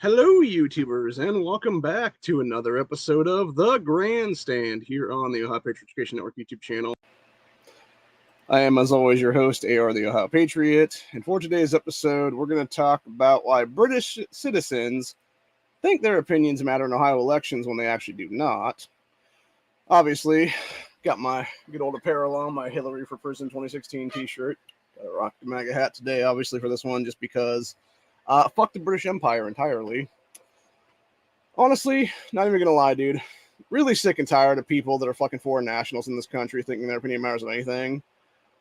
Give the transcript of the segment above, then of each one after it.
Hello, YouTubers, and welcome back to another episode of The Grandstand here on the Ohio Patriot Education Network YouTube channel. I am, as always, your host, AR the Ohio Patriot, and for today's episode, we're going to talk about why British citizens think their opinions matter in Ohio elections when they actually do not. Obviously, got my good old apparel on, my Hillary for Prison 2016 t-shirt. Got to rock the MAGA hat today, obviously, for this one, just because fuck the British Empire entirely. Honestly, not even gonna lie, dude. Really sick and tired of people that are fucking foreign nationals in this country thinking their opinion matters on anything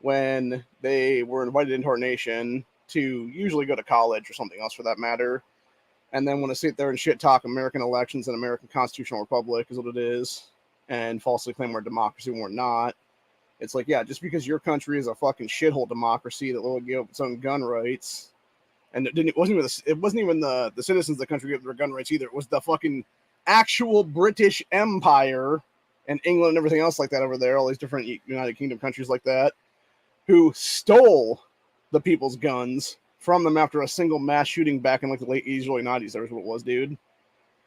when they were invited into our nation to usually go to college or something else for that matter, and then want to sit there and shit talk American elections and American constitutional republic is what it is, and falsely claim we're a democracy when we're not. It's like, yeah, just because your country is a fucking shithole democracy that will give up its own gun rights. And it wasn't even the citizens of the country gave their gun rights either. It was the fucking actual British Empire and England and everything else like that over there, all these different United Kingdom countries like that, who stole the people's guns from them after a single mass shooting back in like the late 80s, early 90s. That was what it was, dude.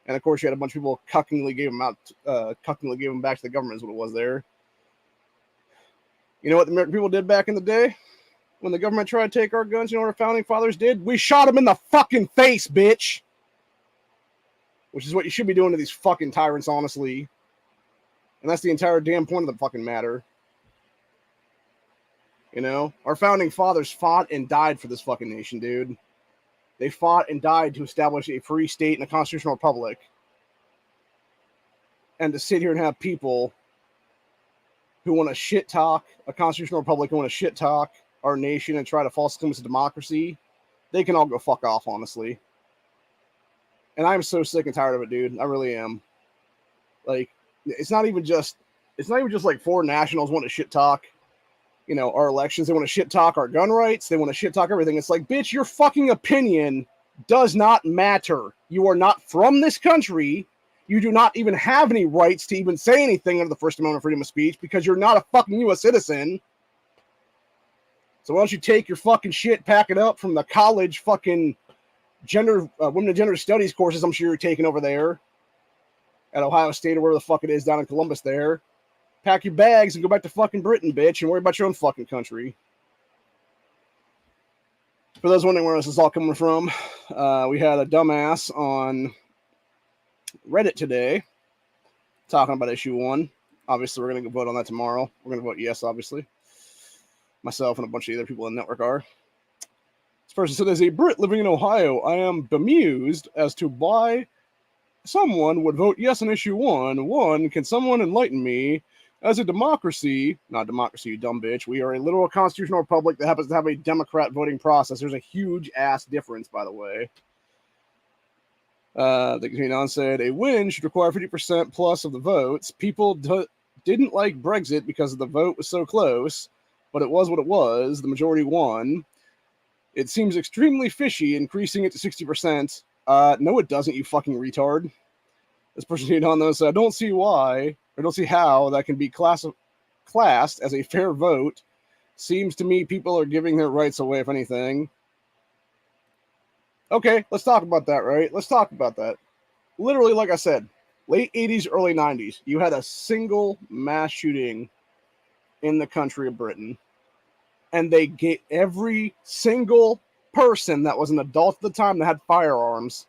And of course, you had a bunch of people cuckingly gave them back to the government is what it was there. You know what the American people did back in the day? When the government tried to take our guns, you know what our founding fathers did? We shot them in the fucking face, bitch! Which is what you should be doing to these fucking tyrants, honestly. And that's the entire damn point of the fucking matter. You know? Our founding fathers fought and died for this fucking nation, dude. They fought and died to establish a free state and a constitutional republic. And to sit here and have people who want to shit talk a constitutional republic, who want to shit talk our nation and try to falsely claim it's a democracy, they can all go fuck off, honestly. And I'm so sick and tired of it, dude. I really am. Like, it's not even just like foreign nationals want to shit talk, you know, our elections. They want to shit talk our gun rights. They want to shit talk everything. It's like, bitch, your fucking opinion does not matter. You are not from this country. You do not even have any rights to even say anything under the First Amendment of freedom of speech because you're not a fucking U.S. citizen. So why don't you take your fucking shit, pack it up from the college fucking women and gender studies courses I'm sure you're taking over there at Ohio State or wherever the fuck it is down in Columbus there. Pack your bags and go back to fucking Britain, bitch, and worry about your own fucking country. For those wondering where this is all coming from, we had a dumbass on Reddit today talking about issue 1. Obviously, we're going to go vote on that tomorrow. We're going to vote yes, obviously. Myself and a bunch of other people in the network are. This person said, as a Brit living in Ohio, I am bemused as to why someone would vote yes on issue 1. 1, can someone enlighten me? As a democracy, not democracy, you dumb bitch, we are a literal constitutional republic that happens to have a Democrat voting process. There's a huge ass difference, by the way. They continued on, said, a win should require 50% plus of the votes. People didn't like Brexit because the vote was so close. But it was what it was. The majority won. It seems extremely fishy, increasing it to 60%. No, it doesn't, you fucking retard. This person hit on this. I don't see why, or don't see how that can be classed as a fair vote. Seems to me people are giving their rights away, if anything. Okay, let's talk about that, right? Let's talk about that. Literally, like I said, late 80s, early 90s, you had a single mass shooting in the country of Britain, and they gave every single person that was an adult at the time that had firearms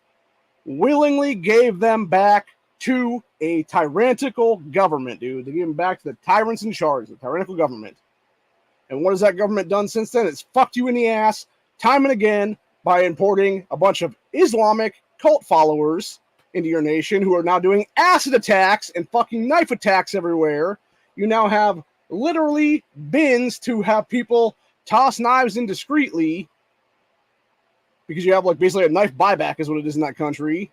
willingly gave them back to a tyrannical government, dude. They gave them back to the tyrants in charge, the tyrannical government. And what has that government done since then? It's fucked you in the ass time and again by importing a bunch of Islamic cult followers into your nation who are now doing acid attacks and fucking knife attacks everywhere. You now have literally bins to have people toss knives in discreetly because you have like basically a knife buyback is what it is in that country,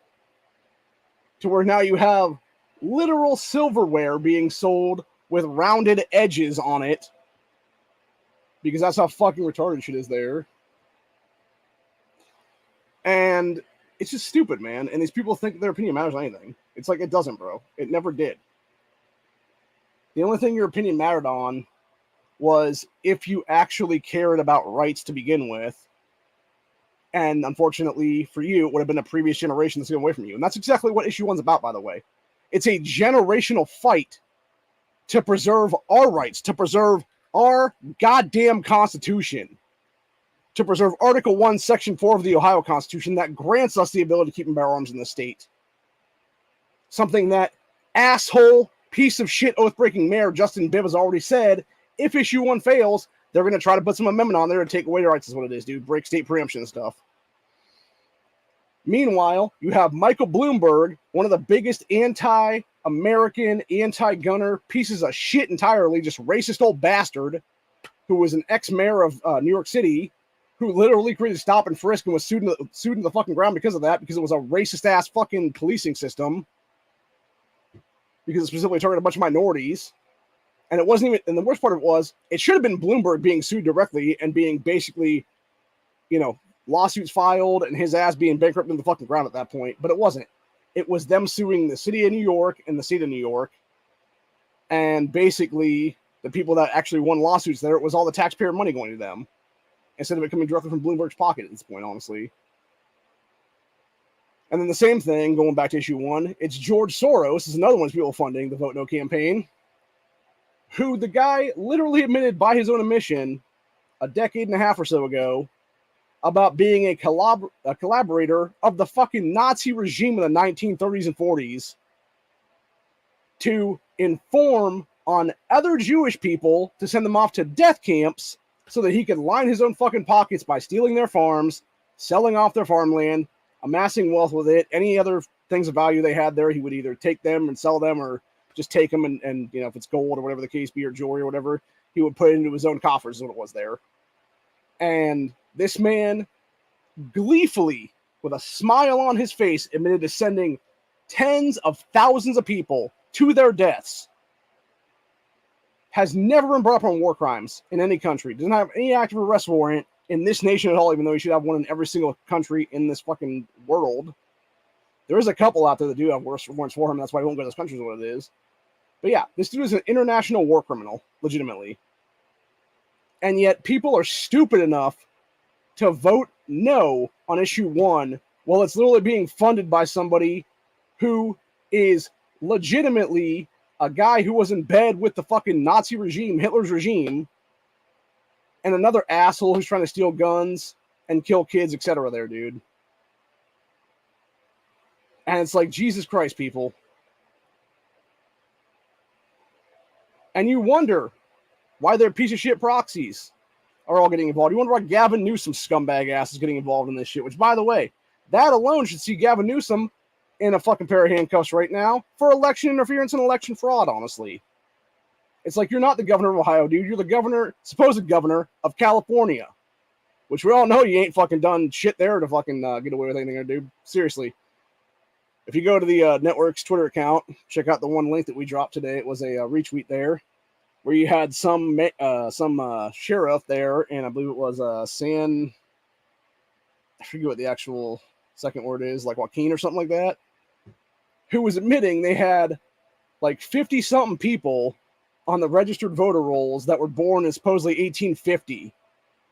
to where now you have literal silverware being sold with rounded edges on it because that's how fucking retarded shit is there. And it's just stupid, man. And these people think their opinion matters anything. It's like, it doesn't, bro. It never did. The only thing your opinion mattered on was if you actually cared about rights to begin with, And unfortunately for you, it would have been a previous generation that's going away from you. And that's exactly what issue 1's about, by the way. It's a generational fight to preserve our rights, to preserve our goddamn Constitution, to preserve Article 1, Section 4 of the Ohio Constitution that grants us the ability to keep and bear arms in the state. Something that asshole, piece of shit, oath-breaking mayor Justin Bibb has already said, if issue 1 fails, they're going to try to put some amendment on there to take away your rights is what it is, dude. Break state preemption and stuff. Meanwhile, you have Michael Bloomberg, one of the biggest anti-American, anti-gunner pieces of shit entirely, just racist old bastard, who was an ex-mayor of New York City, who literally created stop and frisk and was sued in the fucking ground because of that, because it was a racist-ass fucking policing system, because it specifically targeted a bunch of minorities. And it wasn't even, and the worst part of it was, it should have been Bloomberg being sued directly and being basically, you know, lawsuits filed and his ass being bankrupt in the fucking ground at that point. But it wasn't. It was them suing the city of New York and the state of New York. And basically, the people that actually won lawsuits there, it was all the taxpayer money going to them, instead of it coming directly from Bloomberg's pocket at this point, honestly. And then the same thing, going back to issue 1, it's George Soros, is another one of people funding the Vote No campaign, who the guy literally admitted by his own admission a decade and a half or so ago about being a collaborator of the fucking Nazi regime in the 1930s and 40s to inform on other Jewish people to send them off to death camps so that he could line his own fucking pockets by stealing their farms, selling off their farmland, amassing wealth with it. Any other things of value they had there, he would either take them and sell them, or just take them and you know, if it's gold or whatever the case be, or jewelry or whatever, he would put it into his own coffers is what it was there. And this man gleefully, with a smile on his face, admitted to sending tens of thousands of people to their deaths. Has never been brought up on war crimes in any country. Doesn't have any active arrest warrant in this nation at all, even though he should have one in every single country in this fucking world. There is a couple out there that do have warrants for him. That's why he won't go to those countries, what it is. But yeah, this dude is an international war criminal, legitimately. And yet people are stupid enough to vote no on issue 1 while it's literally being funded by somebody who is legitimately a guy who was in bed with the fucking Nazi regime, Hitler's regime, and another asshole who's trying to steal guns and kill kids, etc. there, dude. And it's like, Jesus Christ, people. And you wonder why their piece of shit proxies are all getting involved. You wonder why Gavin Newsom scumbag ass is getting involved in this shit, which, by the way, that alone should see Gavin Newsom in a fucking pair of handcuffs right now for election interference and election fraud, honestly. It's like, you're not the governor of Ohio, dude. You're the governor, supposed governor of California, which we all know you ain't fucking done shit there to fucking get away with anything, dude. Seriously. If you go to the network's Twitter account, check out the one link that we dropped today. It was a retweet there where you had some sheriff there, and I believe it was I forget what the actual second word is, like Joaquin or something like that, who was admitting they had like 50-something people on the registered voter rolls that were born in supposedly 1850.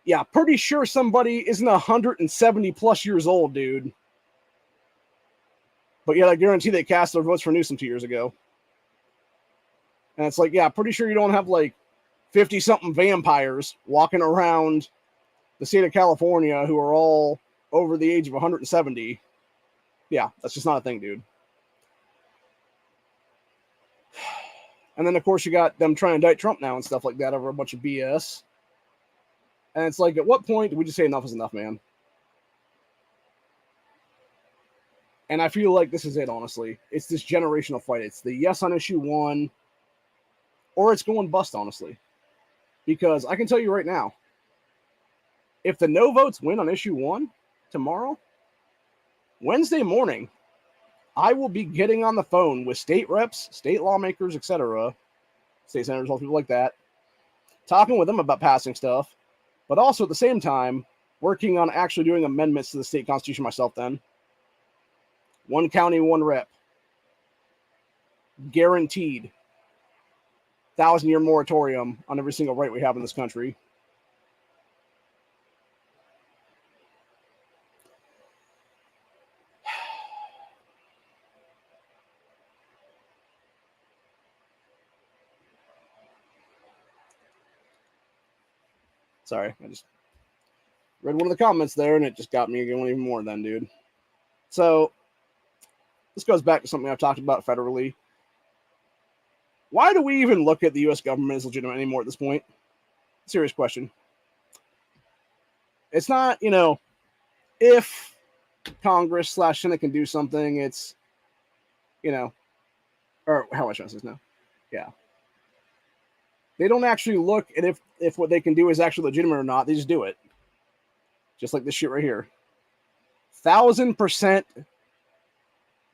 Yeah, pretty sure somebody isn't 170 plus years old, dude. But yet I guarantee they cast their votes for Newsom 2 years ago. And it's like, yeah, pretty sure you don't have like 50-something vampires walking around the state of California who are all over the age of 170. Yeah, that's just not a thing, dude. And then, of course, you got them trying to indict Trump now and stuff like that over a bunch of BS. And it's like, at what point do we just say enough is enough, man? And I feel like this is it, honestly. It's this generational fight. It's the yes on issue 1, or it's going bust, honestly. Because I can tell you right now, if the no votes win on issue 1 tomorrow, Wednesday morning, I will be getting on the phone with state reps, state lawmakers, etc., state senators, all people like that, talking with them about passing stuff, but also at the same time, working on actually doing amendments to the state constitution myself then. One county, one rep. Guaranteed. 1,000-year moratorium on every single right we have in this country. Sorry, I just read one of the comments there, and it just got me going even more then, dude. So, this goes back to something I've talked about federally. Why do we even look at the U.S. government as legitimate anymore at this point? Serious question. It's not, if Congress/Senate can do something, it's, or how much is this now? Yeah. They don't actually look at if what they can do is actually legitimate or not. They just do it. Just like this shit right here. 1,000%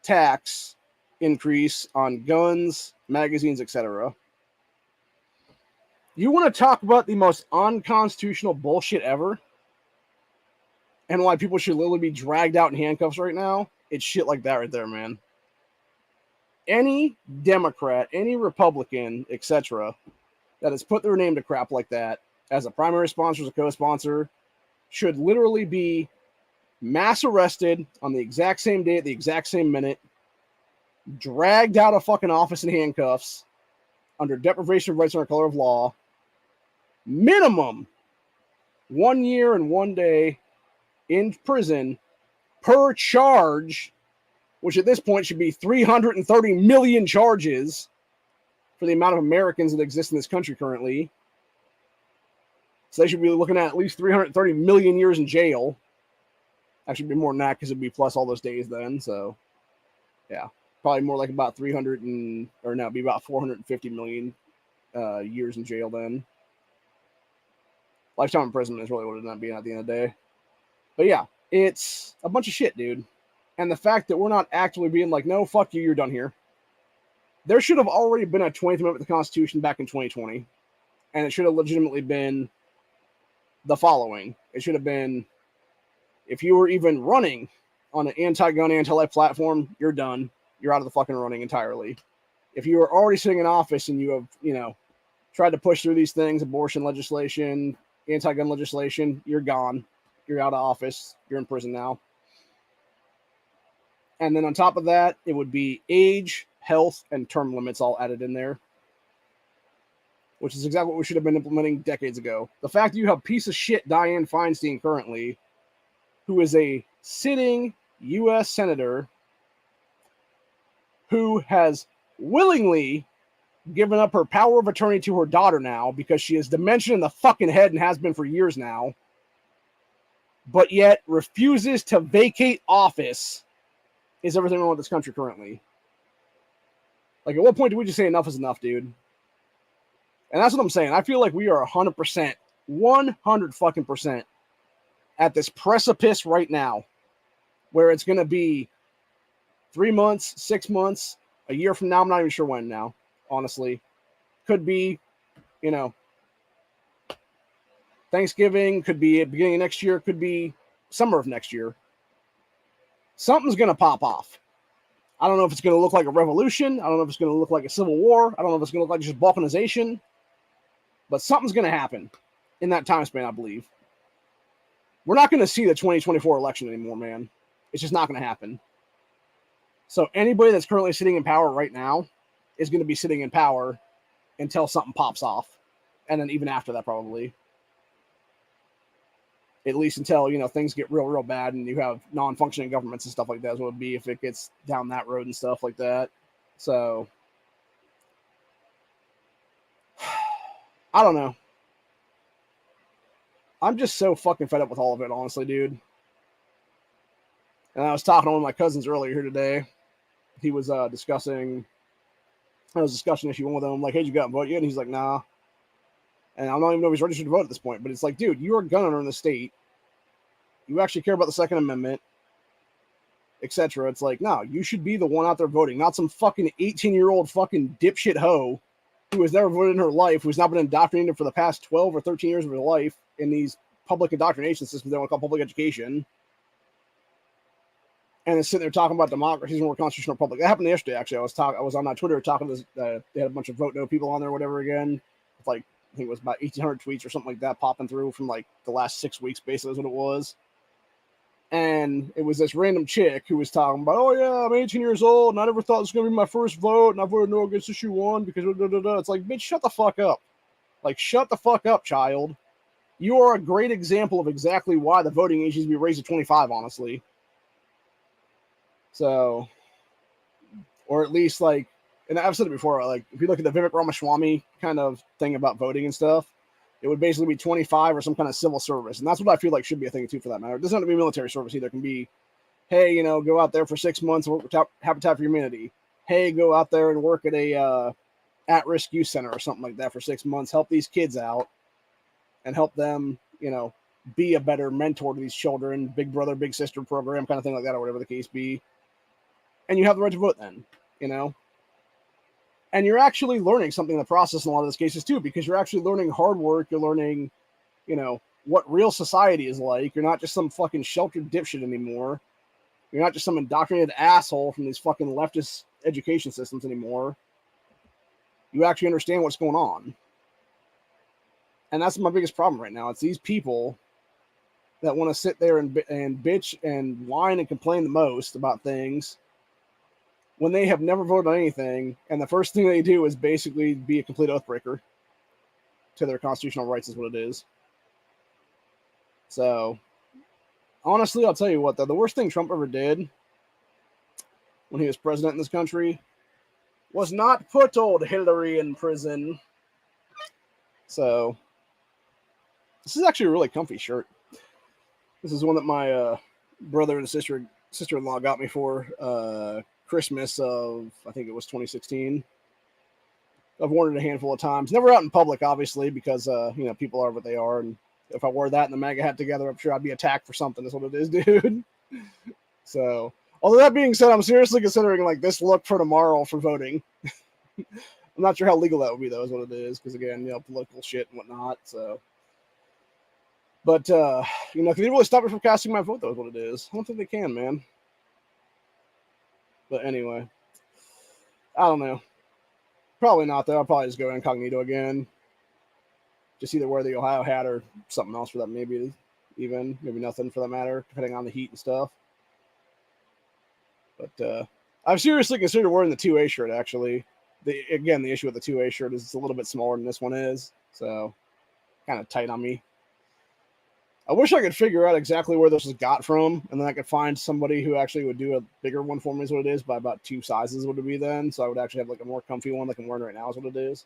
tax increase on guns, magazines, etc. You want to talk about the most unconstitutional bullshit ever? And why people should literally be dragged out in handcuffs right now? It's shit like that right there, man. Any Democrat, any Republican, etc., that has put their name to crap like that as a primary sponsor, as a co-sponsor, should literally be mass arrested on the exact same day at the exact same minute, dragged out of fucking office in handcuffs under deprivation of rights under color of law, minimum 1 year and 1 day in prison per charge, which at this point should be 330 million charges for the amount of Americans that exist in this country currently. So they should be looking at least 330 million years in jail. Actually, be more than that because it'd be plus all those days then. So, yeah, probably more like about 450 million years in jail then. Lifetime imprisonment is really what it ended up being at the end of the day. But yeah, it's a bunch of shit, dude. And the fact that we're not actively being like, no, fuck you, you're done here. There should have already been a 20th Amendment to the Constitution back in 2020. And it should have legitimately been the following. It should have been, if you were even running on an anti-gun, anti-life platform, you're done. You're out of the fucking running entirely. If you were already sitting in office and you have, tried to push through these things, abortion legislation, anti-gun legislation, you're gone. You're out of office. You're in prison now. And then on top of that, it would be age, health, and term limits all added in there, which is exactly what we should have been implementing decades ago. The fact that you have piece of shit Dianne Feinstein currently, who is a sitting U.S. senator who has willingly given up her power of attorney to her daughter now because she has dementia in the fucking head and has been for years now, but yet refuses to vacate office, is everything wrong with this country currently. Like, at what point do we just say enough is enough, dude? And that's what I'm saying. I feel like we are 100%, 100 fucking percent at this precipice right now where it's going to be 3 months, 6 months, a year from now. I'm not even sure when now, honestly. Could be, Thanksgiving, could be at the beginning of next year, could be summer of next year. Something's going to pop off. I don't know if it's going to look like a revolution. I don't know if it's going to look like a civil war. I don't know if it's going to look like just balkanization. But something's going to happen in that time span, I believe. We're not going to see the 2024 election anymore, man. It's just not going to happen. So anybody that's currently sitting in power right now is going to be sitting in power until something pops off. And then even after that, probably. At least until, things get real, real bad and you have non-functioning governments and stuff like that is what it would be if it gets down that road and stuff like that. So, I don't know. I'm just so fucking fed up with all of it, honestly, dude. And I was talking to one of my cousins earlier here today. He was discussing an issue with him. I'm like, hey, you got to vote yet? And he's like, nah. And I don't even know if he's registered to vote at this point. But it's like, dude, you are a gun owner in the state. You actually care about the Second Amendment, etc. It's like, no, you should be the one out there voting, not some fucking 18-year-old fucking dipshit hoe who has never voted in her life, who's not been indoctrinated for the past 12 or 13 years of her life in these public indoctrination systems they want to call public education. And then sitting there talking about democracy and we're a constitutional republic. That happened yesterday, actually. I was on my Twitter talking to they had a bunch of vote no people on there or whatever again. With like, I think it was about 1,800 tweets or something like that popping through from like the last 6 weeks, basically is what it was. And it was this random chick who was talking about, oh yeah, I'm 18 years old and I never thought this was going to be my first vote and I voted no against issue 1 because It's like, bitch, shut the fuck up. Like, shut the fuck up, child. you are a great example of exactly why the voting age needs to be raised to 25, honestly. So, or at least like, and I've said it before, like if you look at the Vivek Ramaswamy kind of thing about voting and stuff, it would basically be 25 or some kind of civil service. And that's what I feel like should be a thing too, for that matter. It doesn't have to be military service either. It can be, hey, you know, go out there for 6 months and work with Habitat for Humanity. Hey, go out there and work at a at-risk youth center or something like that for 6 months. Help these kids out and help them, you know, be a better mentor to these children. Big brother, big sister program, kind of thing like that, or whatever the case be. And you have the right to vote then, you know. And you're actually learning something in the process in a lot of those cases too, because you're actually learning hard work. You're learning, you know, what real society is like. You're not just some fucking sheltered dipshit anymore. You're not just some indoctrinated asshole from these fucking leftist education systems anymore. You actually understand what's going on. And that's my biggest problem right now. It's these people that want to sit there and bitch and whine and complain the most about things when they have never voted on anything, and the first thing they do is basically be a complete oathbreaker to their constitutional rights is what it is. So, honestly, I'll tell you what, though, the worst thing Trump ever did when he was president in this country was not put old Hillary in prison. So, this is actually a really comfy shirt. This is one that my brother and sister-in-law got me for Christmas of, I think it was 2016. I've worn it a handful of times. Never out in public, obviously, because, you know, people are what they are. And if I wore that and the MAGA hat together, I'm sure I'd be attacked for something. That's what it is, dude. So, although that being said, I'm seriously considering, like, this look for tomorrow for voting. I'm not sure how legal that would be, though, is what it is. Because, again, you know, political shit and whatnot. So, but, you know, can they really stop me from casting my vote, though, is what it is. I don't think they can, man. But anyway, I don't know. Probably not, though. I'll probably just go incognito again. Just either wear the Ohio hat or something else for that, maybe nothing for that matter, depending on the heat and stuff. But I've seriously considered wearing the 2A shirt, actually. The issue with the 2A shirt is it's a little bit smaller than this one is, so kind of tight on me. I wish I could figure out exactly where this was got from, and then I could find somebody who actually would do a bigger one for me is what it is, by about 2 sizes would it be then, so I would actually have like a more comfy one like I'm wearing right now is what it is.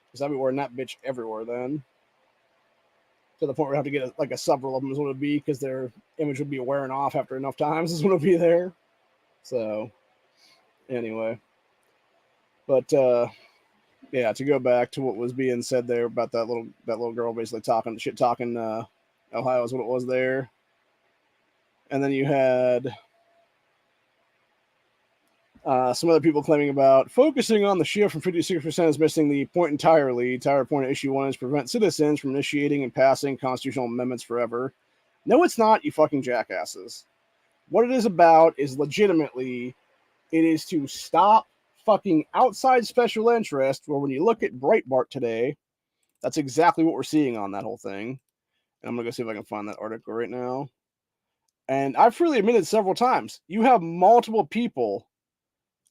Because I'd be wearing that bitch everywhere then. To the point where I have to get like a several of them is what it would be, because their image would be wearing off after enough times is what it would be there. So, anyway. But, yeah, to go back to what was being said there about that little girl basically talking Ohio is what it was there. And then you had some other people claiming about focusing on the shift from 56% is missing the point entirely. Entire point of issue 1 is prevent citizens from initiating and passing constitutional amendments forever. No, it's not, you fucking jackasses. What it is about is legitimately, it is to stop fucking outside special interest, where when you look at Breitbart today, that's exactly what we're seeing on that whole thing. And I'm going to go see if I can find that article right now. And I've freely admitted several times, you have multiple people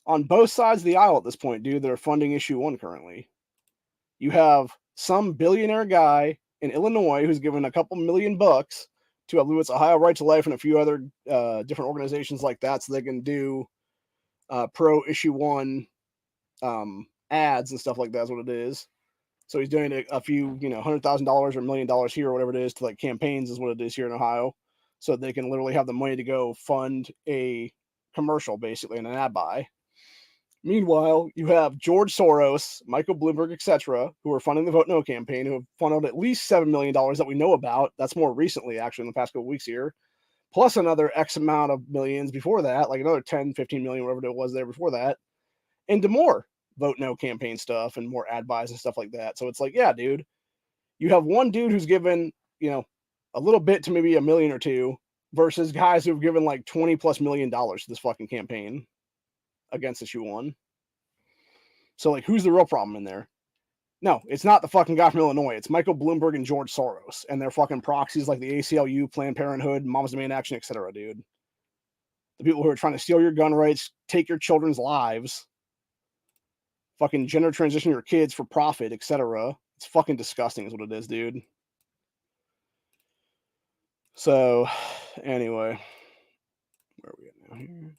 on both sides of the aisle at this point, dude, that are funding issue 1 currently. You have some billionaire guy in Illinois who's given a couple $1 million to, I believe it's Ohio Right to Life and a few other different organizations like that, so they can do pro issue 1 ads and stuff like that is what it is. So he's doing a few, you know, $100,000 or $1 million here or whatever it is to like campaigns is what it is here in Ohio. So they can literally have the money to go fund a commercial basically and an ad buy. Meanwhile, you have George Soros, Michael Bloomberg, etc., who are funding the Vote No campaign, who have funneled at least $7 million that we know about. That's more recently, actually, in the past couple of weeks here. Plus another X amount of millions before that, like another 10, 15 million, whatever it was there before that, into more Vote No campaign stuff and more ad buys and stuff like that. So it's like, yeah, dude, you have one dude who's given, you know, a little bit to maybe $1 million or $2 million versus guys who've given like $20+ million to this fucking campaign against issue 1. So, like, who's the real problem in there? No, it's not the fucking guy from Illinois. It's Michael Bloomberg and George Soros and their fucking proxies like the ACLU, Planned Parenthood, Moms Demand Action, etc., dude. The people who are trying to steal your gun rights, take your children's lives, fucking gender transition your kids for profit, etc. It's fucking disgusting is what it is, dude. So, anyway, where are we at now here?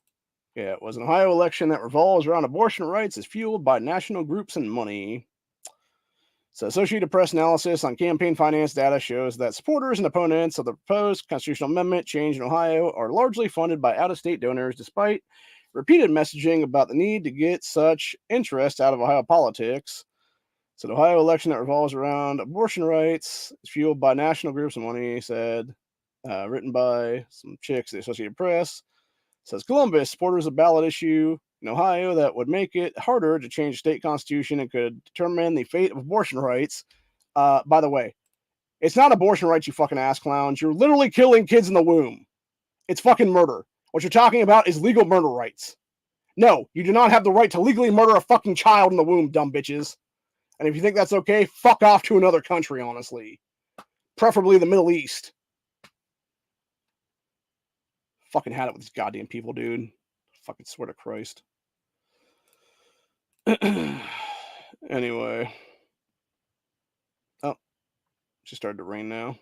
Yeah, it was an Ohio election that revolves around abortion rights is fueled by national groups and money. So, Associated Press analysis on campaign finance data shows that supporters and opponents of the proposed constitutional amendment change in Ohio are largely funded by out-of-state donors, despite repeated messaging about the need to get such interest out of Ohio politics. So, the Ohio election that revolves around abortion rights is fueled by national groups and money, said, written by some chicks, the Associated Press. Says Columbus supporters a ballot issue in Ohio that would make it harder to change the state constitution and could determine the fate of abortion rights. By the way, it's not abortion rights, you fucking ass clowns. You're literally killing kids in the womb. It's fucking murder. What you're talking about is legal murder rights. No, you do not have the right to legally murder a fucking child in the womb, dumb bitches. And if you think that's okay, fuck off to another country, honestly. Preferably the Middle East. Fucking had it with these goddamn people, dude. Fucking swear to Christ. Anyway. Oh, it just started to rain now.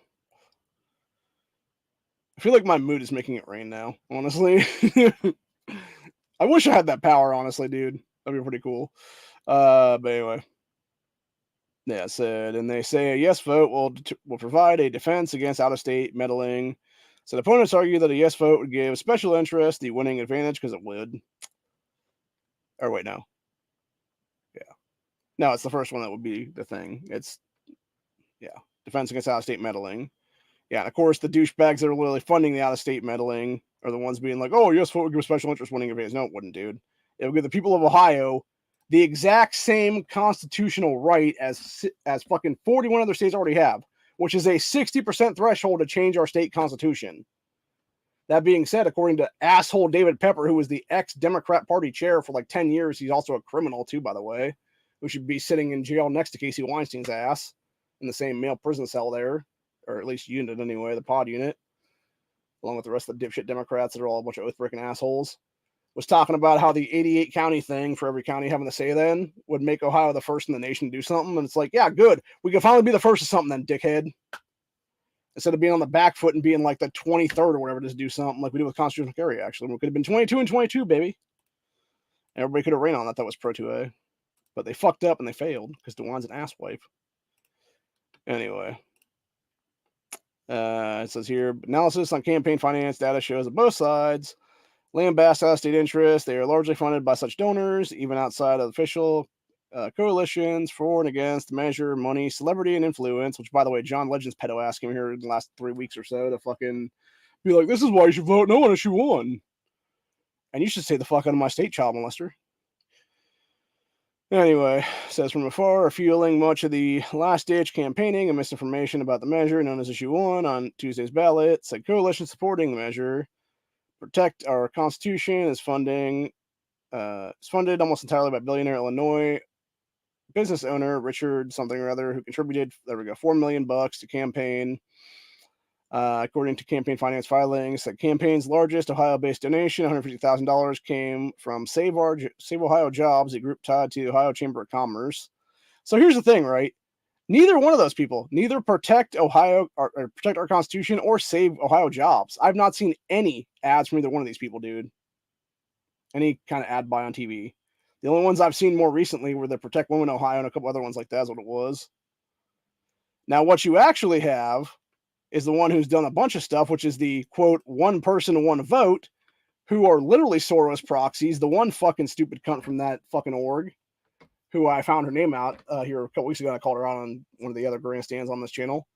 I feel like my mood is making it rain now, honestly. I wish I had that power, honestly, dude. That'd be pretty cool. But anyway. Yeah, it said, and they say a yes vote will provide a defense against out-of-state meddling. So the opponents argue that a yes vote would give special interest the winning advantage because it would. Or wait, no. Yeah. No, it's the first one that would be the thing. It's, yeah, defense against out-of-state meddling. Yeah, and of course, the douchebags that are literally funding the out-of-state meddling are the ones being like, oh, yes vote would give special interest winning advantage. No, it wouldn't, dude. It would give the people of Ohio the exact same constitutional right as fucking 41 other states already have, which is a 60% threshold to change our state constitution. That being said, according to asshole David Pepper, who was the ex-Democrat Party chair for like 10 years, he's also a criminal too, by the way, who should be sitting in jail next to Casey Weinstein's ass in the same male prison cell there, or at least unit anyway, the pod unit, along with the rest of the dipshit Democrats that are all a bunch of oath-breaking assholes. Was talking about how the 88 county thing for every county having to say then would make Ohio the first in the nation to do something. And it's like, yeah, good. We can finally be the first to something then, dickhead. Instead of being on the back foot and being like the 23rd or whatever, just do something like we did with constitutional carry, actually. We could have been 22 and 22, baby. And everybody could have ran on that. That was Pro 2A. But they fucked up and they failed because DeWine's an asswipe. Anyway. It says here, analysis on campaign finance data shows that both sides lambast out-of-state interests. They are largely funded by such donors, even outside of official coalitions for and against the measure, money, celebrity, and influence, which, by the way, John Legend's pedo ass came here in the last 3 weeks or so to fucking be like, this is why you should vote no on issue 1. And you should stay the fuck out of my state, child molester. Anyway, says from afar, fueling much of the last-ditch campaigning and misinformation about the measure known as issue 1 on Tuesday's ballot, said coalition supporting the measure. Protect Our Constitution is funded almost entirely by billionaire Illinois business owner Richard something or other, who contributed, there we go, $4 million to campaign. According to campaign finance filings, the campaign's largest Ohio-based donation, $150,000, came from Save Ohio Jobs, a group tied to the Ohio Chamber of Commerce. So here's the thing, right? Neither one of those people, neither Protect Ohio or Protect Our Constitution or Save Ohio Jobs. I've not seen any ads from either one of these people, dude. Any kind of ad buy on TV. The only ones I've seen more recently were the Protect Women Ohio and a couple other ones like that is what it was. Now, what you actually have is the one who's done a bunch of stuff, which is the, quote, one person, one vote, who are literally Soros proxies. The one fucking stupid cunt from that fucking org, who I found her name out here a couple weeks ago. I called her out on one of the other grandstands on this channel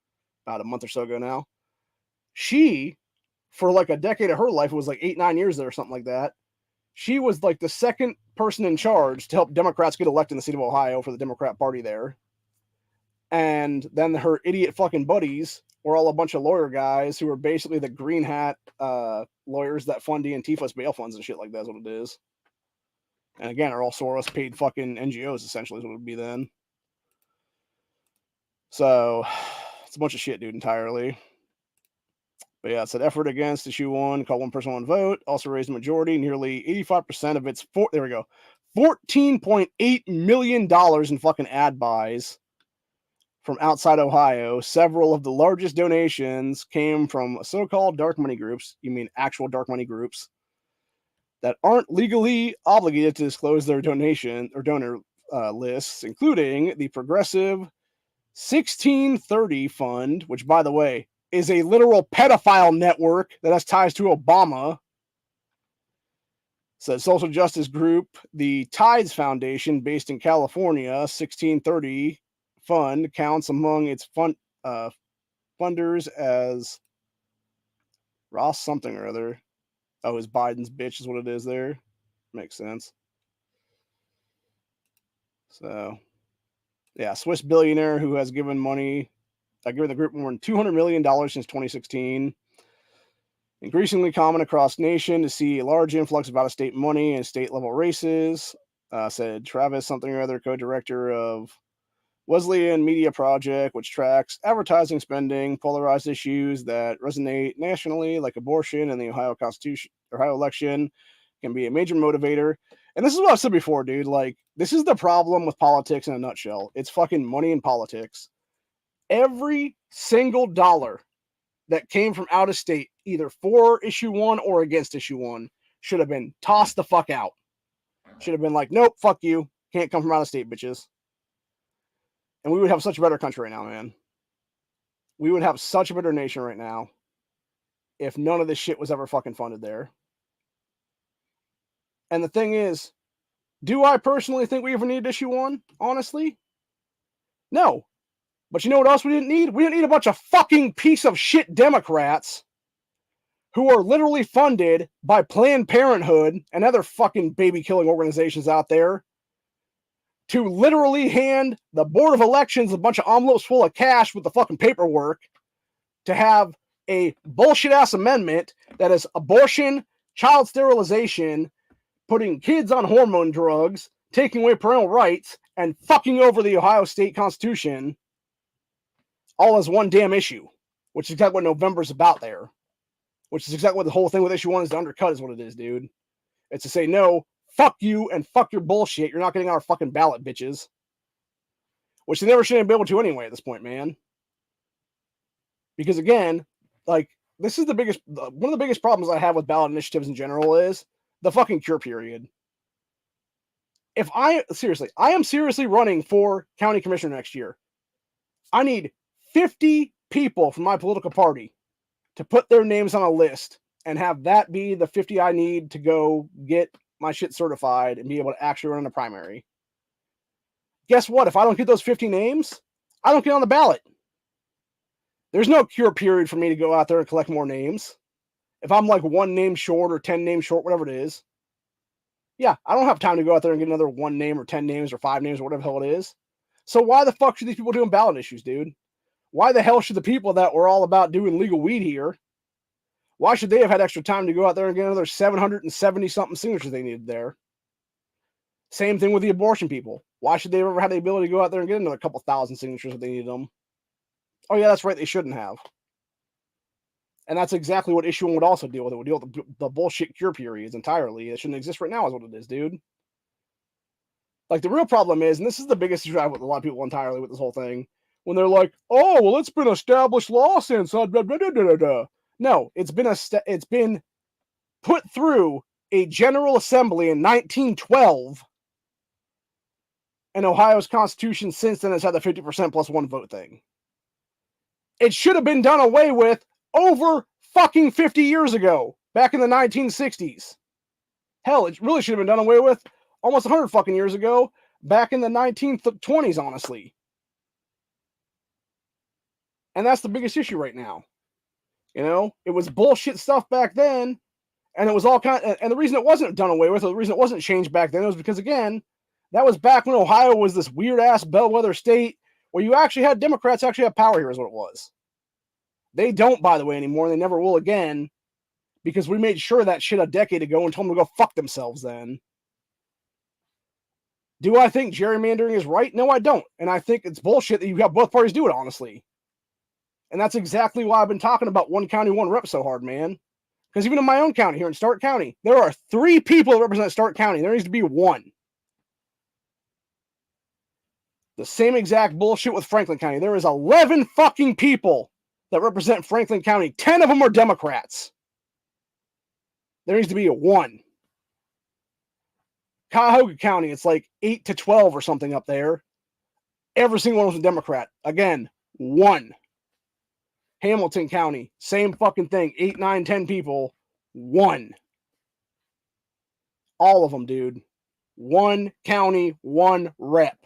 about a month or so ago now. She, for like a decade of her life, it was like 8-9 years there or something like that. She was like the second person in charge to help Democrats get elected in the state of Ohio for the Democrat Party there. And then her idiot fucking buddies were all a bunch of lawyer guys who were basically the green hat lawyers that fund Antifa's bail funds and shit like that's what it is. And again, are all Soros paid fucking NGOs, essentially, is what it would be then. So it's a bunch of shit, dude, entirely. But yeah, it's an effort against issue 1, called one person, one vote, also raised a majority, nearly 85% of its, there we go, $14.8 million in fucking ad buys from outside Ohio. Several of the largest donations came from so-called dark money groups. You mean actual dark money groups that aren't legally obligated to disclose their donation or donor lists, including the Progressive 1630 Fund, which, by the way, is a literal pedophile network that has ties to Obama. So, social justice group, the Tides Foundation, based in California, 1630 Fund, counts among its funders as Ross something or other. Oh, is Biden's bitch is what it is there. Makes sense. So, yeah, Swiss billionaire who has given given the group more than $200 million since 2016. Increasingly common across the nation to see a large influx of out-of-state money in state-level races, said Travis something or other, co-director of Wesleyan Media Project, which tracks advertising spending, polarized issues that resonate nationally, like abortion and the Ohio election, can be a major motivator. And this is what I've said before, dude. Like, this is the problem with politics in a nutshell. It's fucking money in politics. Every single dollar that came from out of state, either for issue 1 or against issue 1, should have been tossed the fuck out. Should have been like, nope, fuck you. Can't come from out of state, bitches. And we would have such a better country right now, man. We would have such a better nation right now if none of this shit was ever fucking funded there. And the thing is, do I personally think we ever needed issue 1? Honestly? No. But you know what else we didn't need? We didn't need a bunch of fucking piece of shit Democrats who are literally funded by Planned Parenthood and other fucking baby-killing organizations out there to literally hand the Board of Elections a bunch of envelopes full of cash with the fucking paperwork to have a bullshit-ass amendment that is abortion, child sterilization, putting kids on hormone drugs, taking away parental rights, and fucking over the Ohio State Constitution all as one damn issue, which is exactly what November's about there. Which is exactly what the whole thing with issue 1 is to undercut is what it is, dude. It's to say, no, fuck you and fuck your bullshit. You're not getting on our fucking ballot, bitches. Which they never should be able to anyway at this point, man. Because again, like, this is one of the biggest problems I have with ballot initiatives in general is the fucking cure period. I am seriously running for county commissioner next year. I need 50 people from my political party to put their names on a list and have that be the 50 I need to go get my shit certified and be able to actually run in a primary. Guess what? If I don't get those 50 names, I don't get on the ballot. There's no cure period for me to go out there and collect more names. If I'm like 1 name short or 10 names short, whatever it is, yeah, I don't have time to go out there and get another 1 name or 10 names or 5 names or whatever the hell it is. So why the fuck should these people doing ballot issues, dude? Why the hell should the people that were all about doing legal weed here, why should they have had extra time to go out there and get another 770-something signatures they needed there? Same thing with the abortion people. Why should they ever have the ability to go out there and get another couple thousand signatures if they needed them? Oh, yeah, that's right. They shouldn't have. And that's exactly what issue 1 would also deal with. It would deal with the bullshit cure periods entirely. It shouldn't exist right now is what it is, dude. Like, the real problem is, and this is the biggest issue I have with a lot of people entirely with this whole thing, when they're like, oh, well, it's been established law since, blah, blah, blah, blah, blah, blah. No, it's been put through a General Assembly in 1912, and Ohio's Constitution since then has had the 50% plus 1 vote thing. It should have been done away with over fucking 50 years ago, back in the 1960s. Hell, it really should have been done away with almost 100 fucking years ago, back in the 1920s, honestly. And that's the biggest issue right now. You know, it was bullshit stuff back then, and it was all and the reason it wasn't done away with, or the reason it wasn't changed back then, was because, again, that was back when Ohio was this weird-ass bellwether state where you actually had Democrats actually have power here is what it was. They don't, by the way, anymore, and they never will again, because we made sure that shit a decade ago and told them to go fuck themselves then. Do I think gerrymandering is right? No, I don't. And I think it's bullshit that you have both parties do it, honestly. And that's exactly why I've been talking about 1 county, 1 rep so hard, man. Because even in my own county here in Stark County, there are 3 people that represent Stark County. There needs to be 1. The same exact bullshit with Franklin County. There is 11 fucking people that represent Franklin County. 10 of them are Democrats. There needs to be a 1. Cuyahoga County, it's like 8 to 12 or something up there. Every single one was a Democrat. Again, 1. Hamilton County, same fucking thing. 8, 9, 10 people, 1. All of them, dude. 1 county, 1 rep.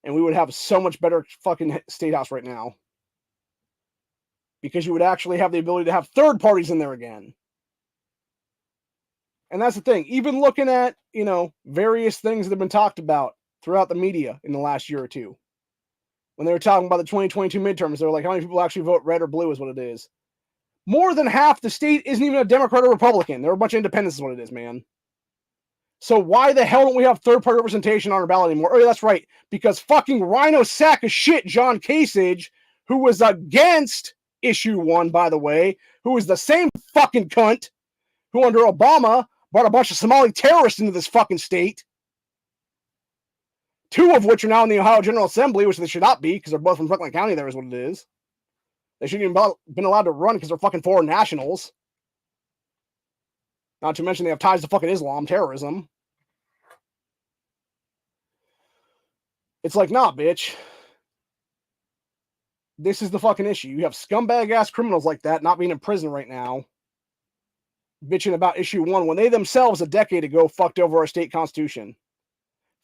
And we would have so much better fucking state house right now. Because you would actually have the ability to have third parties in there again. And that's the thing. Even looking at, various things that have been talked about throughout the media in the last year or two. When they were talking about the 2022 midterms, they were like, how many people actually vote red or blue is what it is. More than half the state isn't even a Democrat or Republican. They're a bunch of independents is what it is, man. So why the hell don't we have third-party representation on our ballot anymore? Oh, yeah, that's right. Because fucking rhino sack of shit John Kasich, who was against issue 1, by the way, who was the same fucking cunt who under Obama brought a bunch of Somali terrorists into this fucking state. 2 of which are now in the Ohio General Assembly, which they should not be because they're both from Franklin County. There is what it is. They shouldn't even been allowed to run because they're fucking foreign nationals. Not to mention they have ties to fucking Islam, terrorism. It's like, nah, bitch. This is the fucking issue. You have scumbag-ass criminals like that not being in prison right now, bitching about issue 1 when they themselves a decade ago fucked over our state constitution.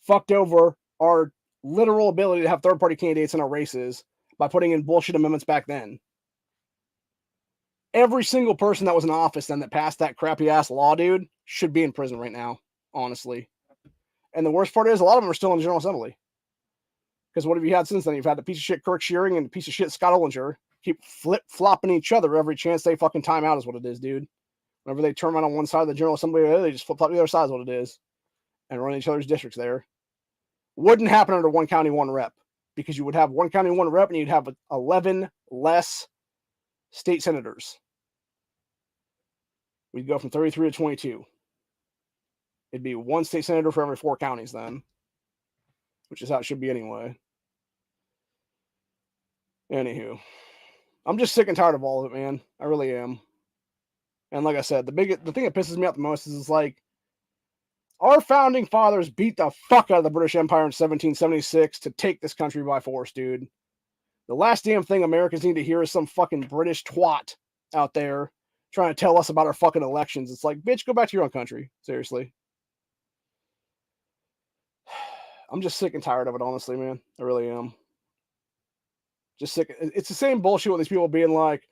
Fucked over our literal ability to have third-party candidates in our races by putting in bullshit amendments back then. Every single person that was in office then that passed that crappy-ass law, dude, should be in prison right now, honestly. And the worst part is a lot of them are still in the General Assembly. Because what have you had since then? You've had the piece of shit Kirk Shearing and the piece of shit Scott Ollinger keep flip-flopping each other every chance they fucking time out is what it is, dude. Whenever they turn around on one side of the General Assembly, they just flip-flop to the other side is what it is. And run each other's districts there. Wouldn't happen under 1 county, 1 rep. Because you would have 1 county, 1 rep, and you'd have 11 less state senators. We'd go from 33 to 22. It'd be 1 state senator for every 4 counties then. Which is how it should be anyway. Anywho. I'm just sick and tired of all of it, man. I really am. And like I said, the thing that pisses me off the most is like, our founding fathers beat the fuck out of the British Empire in 1776 to take this country by force, dude. The last damn thing Americans need to hear is some fucking British twat out there trying to tell us about our fucking elections. It's like, bitch, go back to your own country. Seriously. I'm just sick and tired of it, honestly, man. I really am. Just sick. It's the same bullshit with these people being like,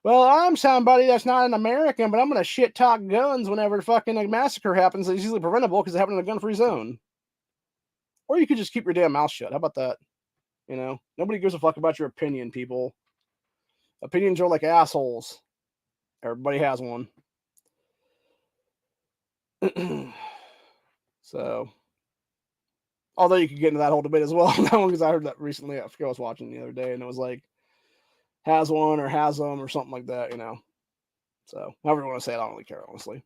well, I'm somebody that's not an American, but I'm going to shit talk guns whenever fucking a massacre happens. It's easily preventable because it happened in a gun-free zone. Or you could just keep your damn mouth shut. How about that? Nobody gives a fuck about your opinion, people. Opinions are like assholes. Everybody has one. So... although you could get into that whole debate as well. That one, because I heard that recently. I forget I was watching the other day, and it was like, has one or has them or something like that, So, however you want to say it, I don't really care, honestly.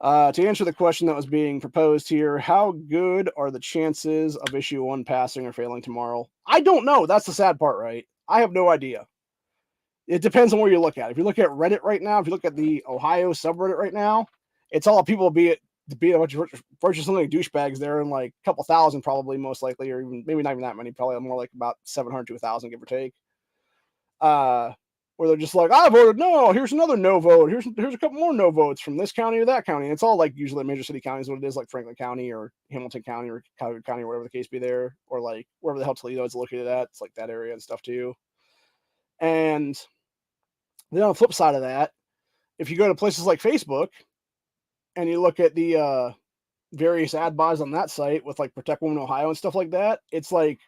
To answer the question that was being proposed here, how good are the chances of issue 1 passing or failing tomorrow? I don't know. That's the sad part, right? I have no idea. It depends on where you look at. If you look at Reddit right now, if you look at the Ohio subreddit right now, it's all people be a bunch of virtually something like douchebags there, and like a couple thousand probably, most likely, or even maybe not even that many, probably more like about 700 to 1,000, give or take. Where they're just like, I voted no, here's another no vote, here's a couple more no votes from this county or that county. And it's all like usually major city counties, what it is, like Franklin County or Hamilton County or Cuyahoga County, or whatever the case be there, or like wherever the hell Toledo is located at. It's like that area and stuff too. And then on the flip side of that, if you go to places like Facebook and you look at the various ad buys on that site with like Protect Women Ohio and stuff like that, it's like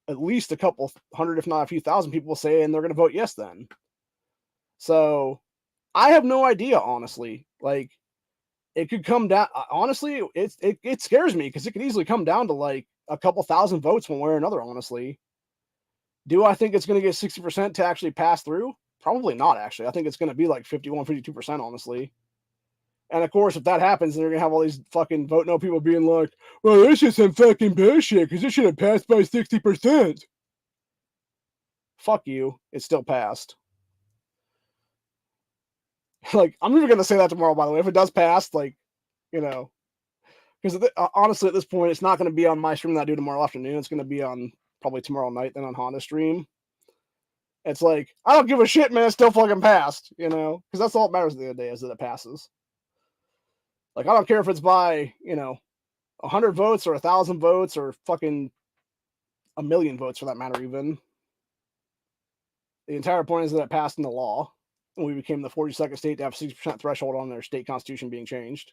at least a couple hundred, if not a few thousand people saying they're going to vote yes then. So I have no idea, honestly. Like, it could come down, honestly, it scares me because it could easily come down to like a couple thousand votes one way or another, honestly. Do I think it's going to get 60% to actually pass through? Probably not, actually. I think it's going to be like 51, 52%, honestly. And of course, if that happens, then you're going to have all these fucking vote no people being like, well, this is some fucking bullshit because it should have passed by 60%. Fuck you. It still passed. Like, I'm even going to say that tomorrow, by the way. If it does pass, like, you know, because honestly, at this point, it's not going to be on my stream that I do tomorrow afternoon. It's going to be on probably tomorrow night, then on Honda stream. It's like, I don't give a shit, man. It still fucking passed, you know? Because that's all that matters at the end of the day is that it passes. Like, I don't care if it's by, you know, 100 votes or 1,000 votes or fucking a million votes for that matter, even. The entire point is that it passed into law, and we became the 42nd state to have 60% threshold on their state constitution being changed,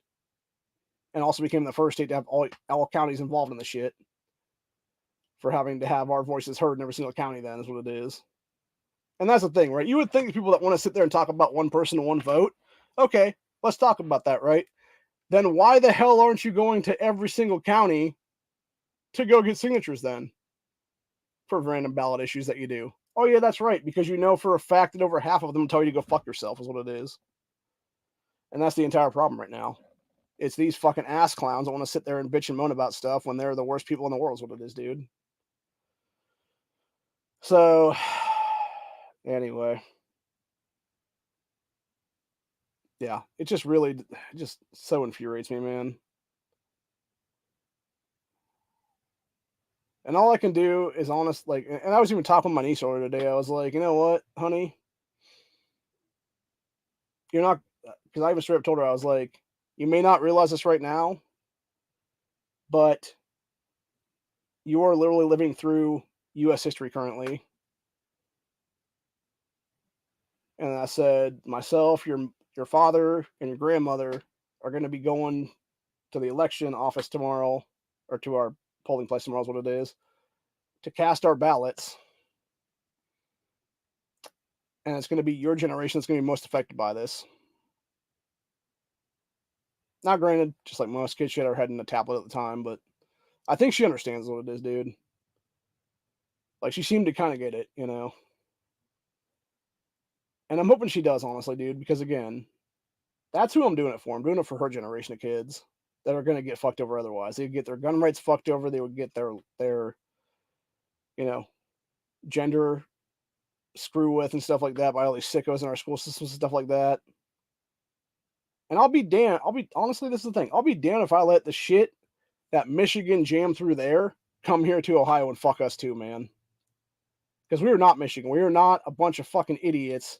and also became the first state to have all counties involved in the shit for having to have our voices heard in every single county. Then is what it is. And that's the thing, right? You would think people that want to sit there and talk about one person and one vote, okay, let's talk about that, right? Then why the hell aren't you going to every single county to go get signatures then for random ballot issues that you do? Oh, yeah, that's right, because you know for a fact that over half of them tell you to go fuck yourself is what it is. And that's the entire problem right now. It's these fucking ass clowns that want to sit there and bitch and moan about stuff when they're the worst people in the world is what it is, dude. So, anyway. Yeah, it just really just so infuriates me, man. And all I can do is honest, like, and I was even talking with my niece earlier today. I was like, you know what, honey, you're not, because I even straight up told her, I was like, you may not realize this right now, but you are literally living through U.S. history currently. And I said, myself, your father, and your grandmother are going to be going to the election office tomorrow, or to our polling place tomorrow is what it is, to cast our ballots. And it's going to be your generation that's going to be most affected by this. Now, granted, just like most kids, she had her head in a tablet at the time, but I think she understands what it is, dude. Like, she seemed to kind of get it, you know? And I'm hoping she does, honestly, dude, because, again, that's who I'm doing it for. I'm doing it for her generation of kids that are going to get fucked over otherwise. They would get their gun rights fucked over. They would get their you know, gender screw with and stuff like that by all these sickos in our school systems and stuff like that. And I'll be damned. Honestly, this is the thing. I'll be damned if I let the shit that Michigan jammed through there come here to Ohio and fuck us too, man. Because we are not Michigan. We are not a bunch of fucking idiots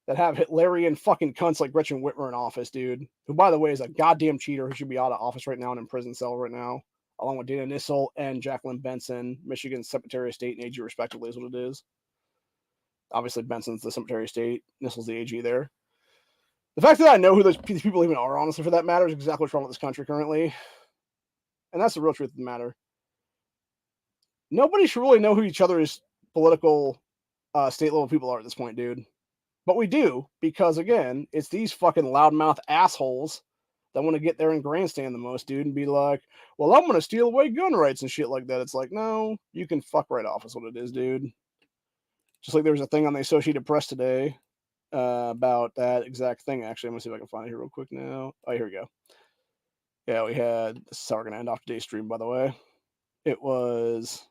that have Hitlerian fucking cunts like Gretchen Whitmer in office, dude. Who, by the way, is a goddamn cheater who should be out of office right now and in prison cell right now, along with Dana Nissel and Jacqueline Benson, Michigan's Secretary of State and AG, respectively, is what it is. Obviously, Benson's the Secretary of State. Nissel's the AG there. The fact that I know who these people even are, honestly, for that matter, is exactly what's wrong with this country currently. And that's the real truth of the matter. Nobody should really know who each other's political state level people are at this point, dude. But we do, because, again, it's these fucking loudmouth assholes that want to get there and grandstand the most, dude, and be like, well, I'm going to steal away gun rights and shit like that. It's like, no, you can fuck right off is what it is, dude. Just like there was a thing on the Associated Press today about that exact thing. Actually, I'm going to see if I can find it here real quick now. Oh, here we go. Yeah, we had, this is how we're going to end off today's stream, by the way. It was...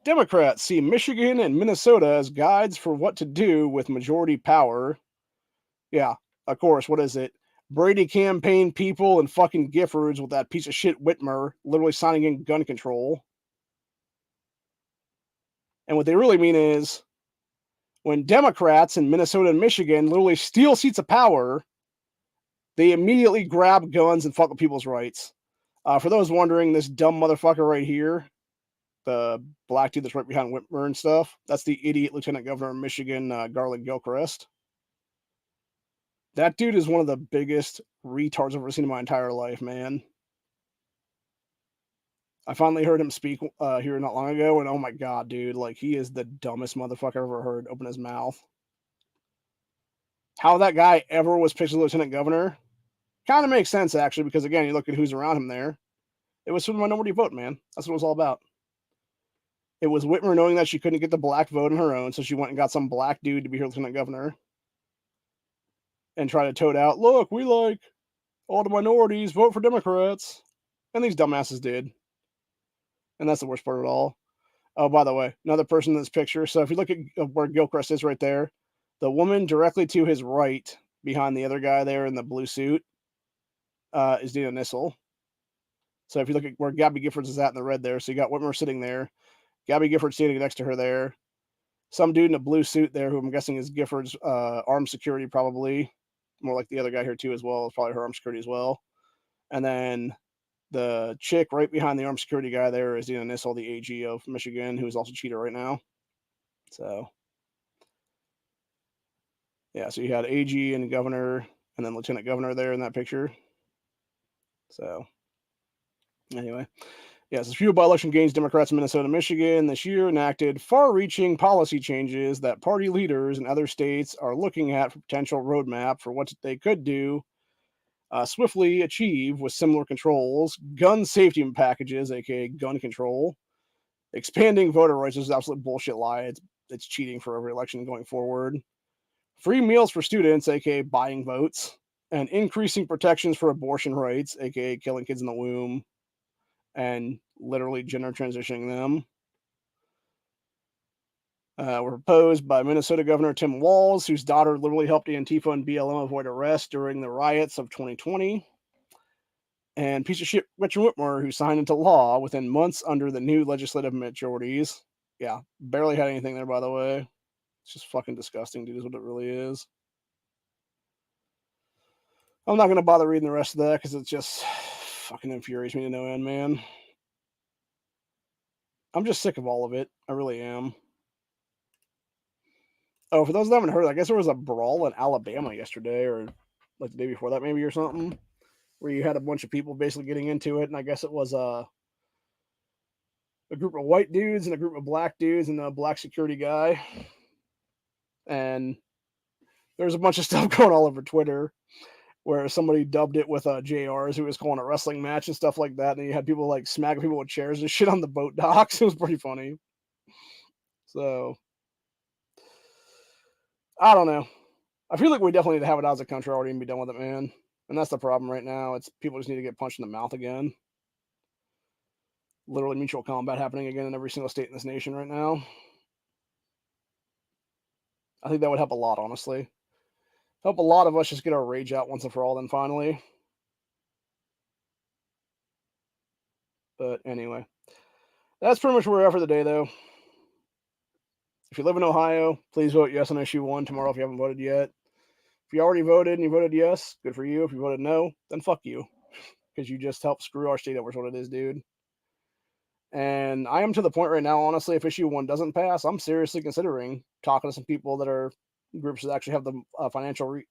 Democrats see Michigan and Minnesota as guides for what to do with majority power. Yeah, of course, what is it? Brady campaign people and fucking Giffords with that piece of shit Whitmer literally signing in gun control. And what they really mean is when Democrats in Minnesota and Michigan literally steal seats of power, they immediately grab guns and fuck with people's rights. For those wondering, this dumb motherfucker right here, the black dude that's right behind Whitmer and stuff, that's the idiot Lieutenant Governor of Michigan, Garland Gilchrist. That dude is one of the biggest retards I've ever seen in my entire life, man. I finally heard him speak here not long ago, and oh my god, dude, like, he is the dumbest motherfucker I've ever heard open his mouth. How that guy ever was picked as lieutenant governor kind of makes sense, actually, because, again, you look at who's around him there. It was for the minority vote, man. That's what it was all about. It was Whitmer knowing that she couldn't get the black vote on her own, so she went and got some black dude to be her lieutenant governor and tried to tote out, look, we like all the minorities, vote for Democrats. And these dumbasses did. And that's the worst part of it all. Oh, by the way, another person in this picture. So if you look at where Gilchrist is right there, the woman directly to his right, behind the other guy there in the blue suit, is Dina Nissel. So if you look at where Gabby Giffords is at in the red there, so you got Whitmer sitting there, Gabby Giffords standing next to her there, some dude in a blue suit there, who I'm guessing is Giffords' armed security, probably. More like the other guy here too as well, probably her armed security as well. And then the chick right behind the armed security guy there is Dina Nissel, the AG of Michigan, who is also cheater right now. So, yeah, so you had AG and governor and then lieutenant governor there in that picture. So, anyway. Yes, a few by-election gains Democrats in Minnesota and Michigan this year enacted far-reaching policy changes that party leaders in other states are looking at for potential roadmap for what they could do swiftly achieve with similar controls, gun safety packages, aka gun control, expanding voter rights is an absolute bullshit lie. It's cheating for every election going forward. Free meals for students, aka buying votes, and increasing protections for abortion rights, aka killing kids in the womb and literally gender transitioning them. Were proposed by Minnesota Governor Tim Walz, whose daughter literally helped Antifa and BLM avoid arrest during the riots of 2020. And piece of shit Richard Whitmer, who signed into law within months under the new legislative majorities. Yeah, barely had anything there, by the way. It's just fucking disgusting, dude, is what it really is. I'm not going to bother reading the rest of that because it just fucking infuriates me to no end, man. I'm just sick of all of it. I really am. Oh, for those that haven't heard, I guess there was a brawl in Alabama yesterday, or like the day before that, maybe, or something, where you had a bunch of people basically getting into it, and I guess it was a group of white dudes and a group of black dudes and a black security guy, and there's a bunch of stuff going all over Twitter where somebody dubbed it with JRs who was calling a wrestling match and stuff like that, and you had people like smacking people with chairs and shit on the boat docks. It was pretty funny. So I don't know. I feel like we definitely need to have it out as a country already and be done with it, man. And that's the problem right now. It's people just need to get punched in the mouth again. Literally mutual combat happening again in every single state in this nation right now. I think that would help a lot, honestly. Help a lot of us just get our rage out once and for all then finally. But anyway. That's pretty much where we're at for the day, though. If you live in Ohio, please vote yes on issue 1 tomorrow if you haven't voted yet. If you already voted and you voted yes, good for you. If you voted no, then fuck you. Because you just helped screw our state over is what it is, dude. And I am to the point right now, honestly, if issue 1 doesn't pass, I'm seriously considering talking to some people that are groups that actually have the financial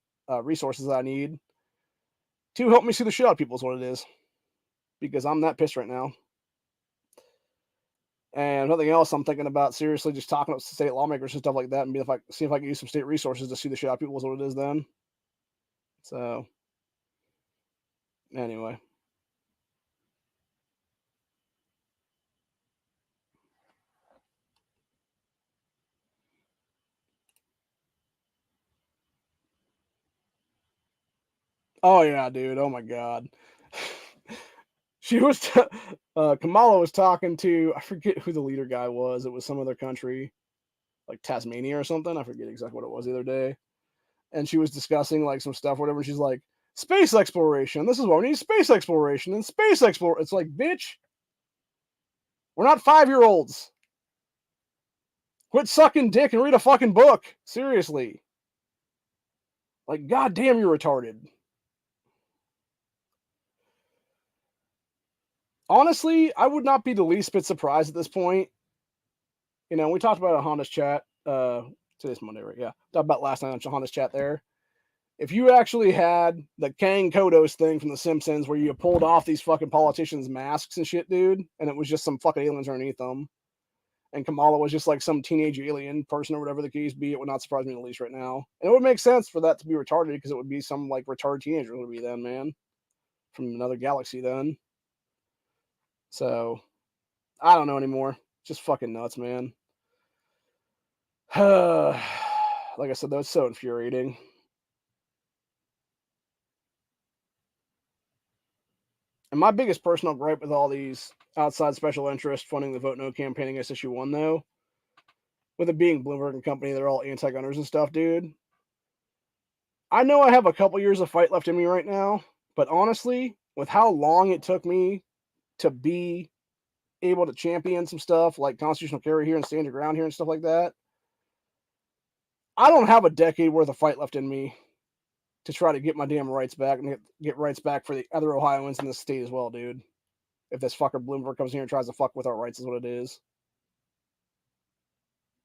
resources that I need to help me sue the shit out of people is what it is. Because I'm that pissed right now. And nothing else, I'm thinking about seriously just talking to state lawmakers and stuff like that and see if I can use some state resources to sue the shit out of people is what it is then. So, anyway. Oh, yeah, dude. Oh, my God. She was, Kamala was talking to, I forget who the leader guy was. It was some other country, like Tasmania or something. I forget exactly what it was the other day. And she was discussing like some stuff, whatever. And she's like, space exploration. This is why we need space exploration and space exploration. It's like, bitch, we're not 5-year-olds. Quit sucking dick and read a fucking book. Seriously. Like, goddamn, you're retarded. Honestly, I would not be the least bit surprised at this point. You know, we talked about it on Honda's chat. Today's Monday, right? Yeah. Talked about last night on Honda's chat there. If you actually had the Kang Kodos thing from The Simpsons where you pulled off these fucking politicians' masks and shit, dude, and it was just some fucking aliens underneath them, and Kamala was just like some teenage alien person or whatever the case be, it would not surprise me in the least right now. And it would make sense for that to be retarded because it would be some like retarded teenager would be then, man. From another galaxy then. So, I don't know anymore. Just fucking nuts, man. Like I said, that's so infuriating. And my biggest personal gripe with all these outside special interests funding the Vote No campaign against issue 1, though, with it being Bloomberg and company, they're all anti-gunners and stuff, dude. I know I have a couple years of fight left in me right now, but honestly, with how long it took me to be able to champion some stuff like constitutional carry here and stand your ground here and stuff like that, I don't have a decade worth of fight left in me to try to get my damn rights back and get rights back for the other Ohioans in this state as well, dude. If this fucker Bloomberg comes here and tries to fuck with our rights, is what it is.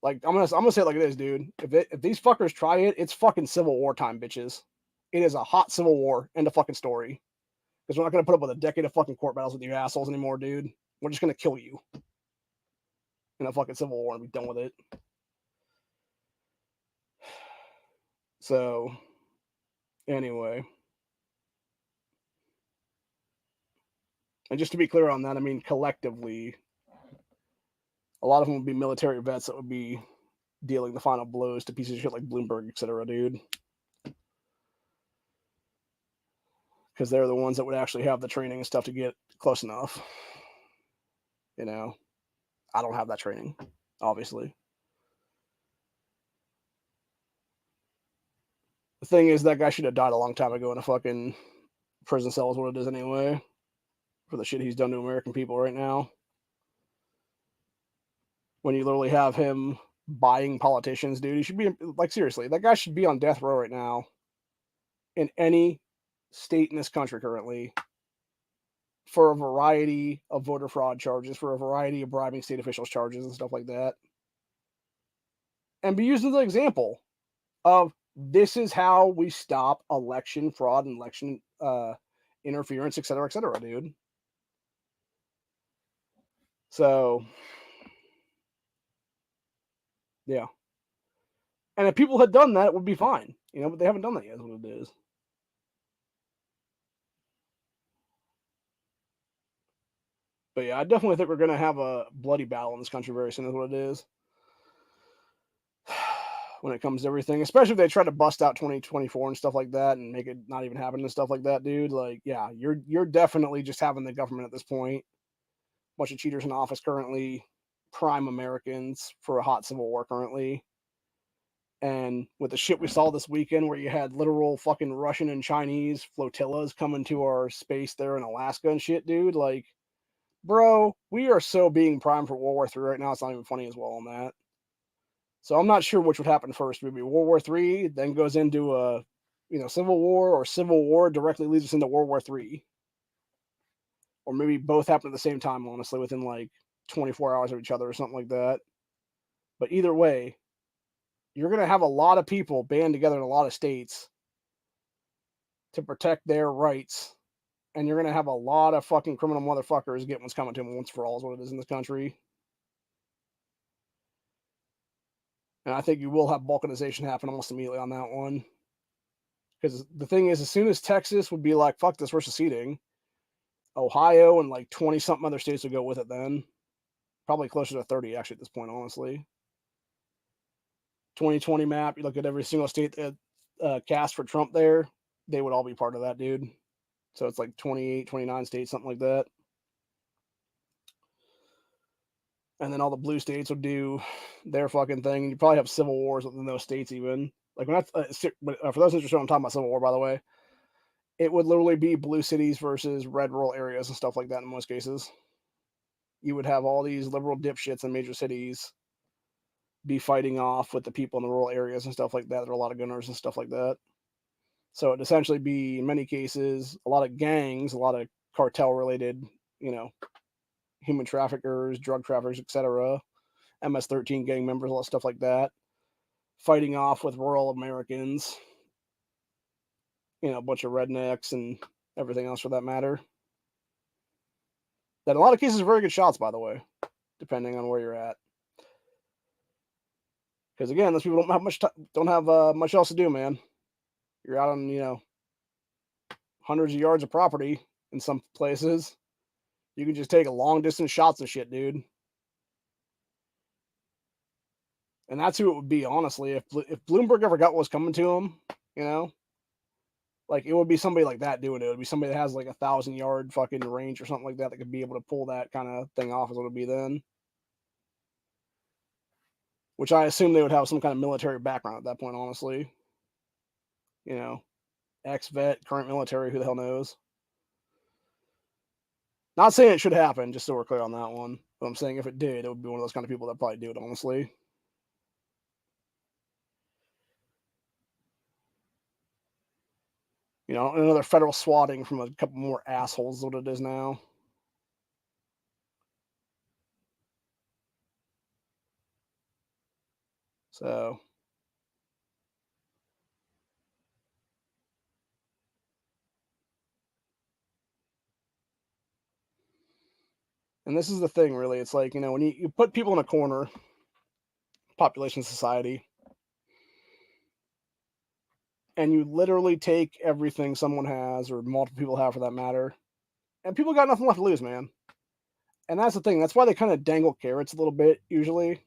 Like I'm gonna say it like it is, dude. If these fuckers try it, it's fucking Civil War time, bitches. It is a hot Civil War. End of fucking story. Because we're not gonna put up with a decade of fucking court battles with you assholes anymore, dude. We're just gonna kill you in a fucking Civil War and be done with it. So, anyway. And just to be clear on that, I mean collectively, a lot of them would be military vets that would be dealing the final blows to pieces of shit like Bloomberg, etc., dude. Because they're the ones that would actually have the training and stuff to get close enough. You know, I don't have that training, obviously. The thing is, that guy should have died a long time ago in a fucking prison cell, is what it is anyway, for the shit he's done to American people right now. When you literally have him buying politicians, dude, he should be, like, seriously, that guy should be on death row right now in any state in this country currently for a variety of voter fraud charges, for a variety of bribing state officials charges and stuff like that. And be used as an example of this is how we stop election fraud and election interference, et cetera, dude. So, yeah. And if people had done that, it would be fine, you know, but they haven't done that yet, is what it is. But yeah, I definitely think we're going to have a bloody battle in this country very soon, is what it is. When it comes to everything, especially if they try to bust out 2024 and stuff like that and make it not even happen and stuff like that, dude. Like, yeah, you're definitely just having the government at this point, bunch of cheaters in office currently, prime Americans for a hot civil war currently. And with the shit we saw this weekend where you had literal fucking Russian and Chinese flotillas coming to our space there in Alaska and shit, dude, like, bro, we are so being primed for World War III right now, it's not even funny as well on that. So I'm not sure which would happen first. Maybe World War III, then goes into a, Civil War, or Civil War directly leads us into World War III. Or maybe both happen at the same time, honestly, within like 24 hours of each other or something like that. But either way, you're going to have a lot of people band together in a lot of states to protect their rights. And you're going to have a lot of fucking criminal motherfuckers get what's coming to them once for all, is what it is in this country. And I think you will have balkanization happen almost immediately on that one. Because the thing is, as soon as Texas would be like, fuck this, we're seceding, Ohio and like 20-something other states would go with it then. Probably closer to 30, actually, at this point, honestly. 2020 map, you look at every single state that cast for Trump there, they would all be part of that, dude. So it's like 28, 29 states, something like that. And then all the blue states would do their fucking thing. And you probably have civil wars within those states even. Like, when for those interested, I'm talking about Civil War, by the way, it would literally be blue cities versus red rural areas and stuff like that in most cases. You would have all these liberal dipshits in major cities be fighting off with the people in the rural areas and stuff like that. There are a lot of gunners and stuff like that. So it'd essentially be, in many cases, a lot of gangs, a lot of cartel-related, human traffickers, drug traffickers, etc., MS-13 gang members, a lot of stuff like that, fighting off with rural Americans, a bunch of rednecks and everything else for that matter. That in a lot of cases are very good shots, by the way, depending on where you're at. Because again, those people don't have much else to do, man. You're out on hundreds of yards of property in some places. You can just take long distance shots and shit, dude. And that's who it would be, honestly. If Bloomberg ever got what was coming to him, you know, like it would be somebody like that doing it. It would be somebody that has like 1,000-yard fucking range or something like that could be able to pull that kind of thing off, is what it would be then. Which I assume they would have some kind of military background at that point, honestly. You know, ex-vet, current military, who the hell knows? Not saying it should happen, just so we're clear on that one. But I'm saying if it did, it would be one of those kind of people that probably do it, honestly. You know, another federal swatting from a couple more assholes is what it is now. So, and this is the thing, really. It's like, you know, when you put people in a corner, population society, and you literally take everything someone has, or multiple people have for that matter, and people got nothing left to lose, man. And that's the thing. That's why they kind of dangle carrots a little bit, usually.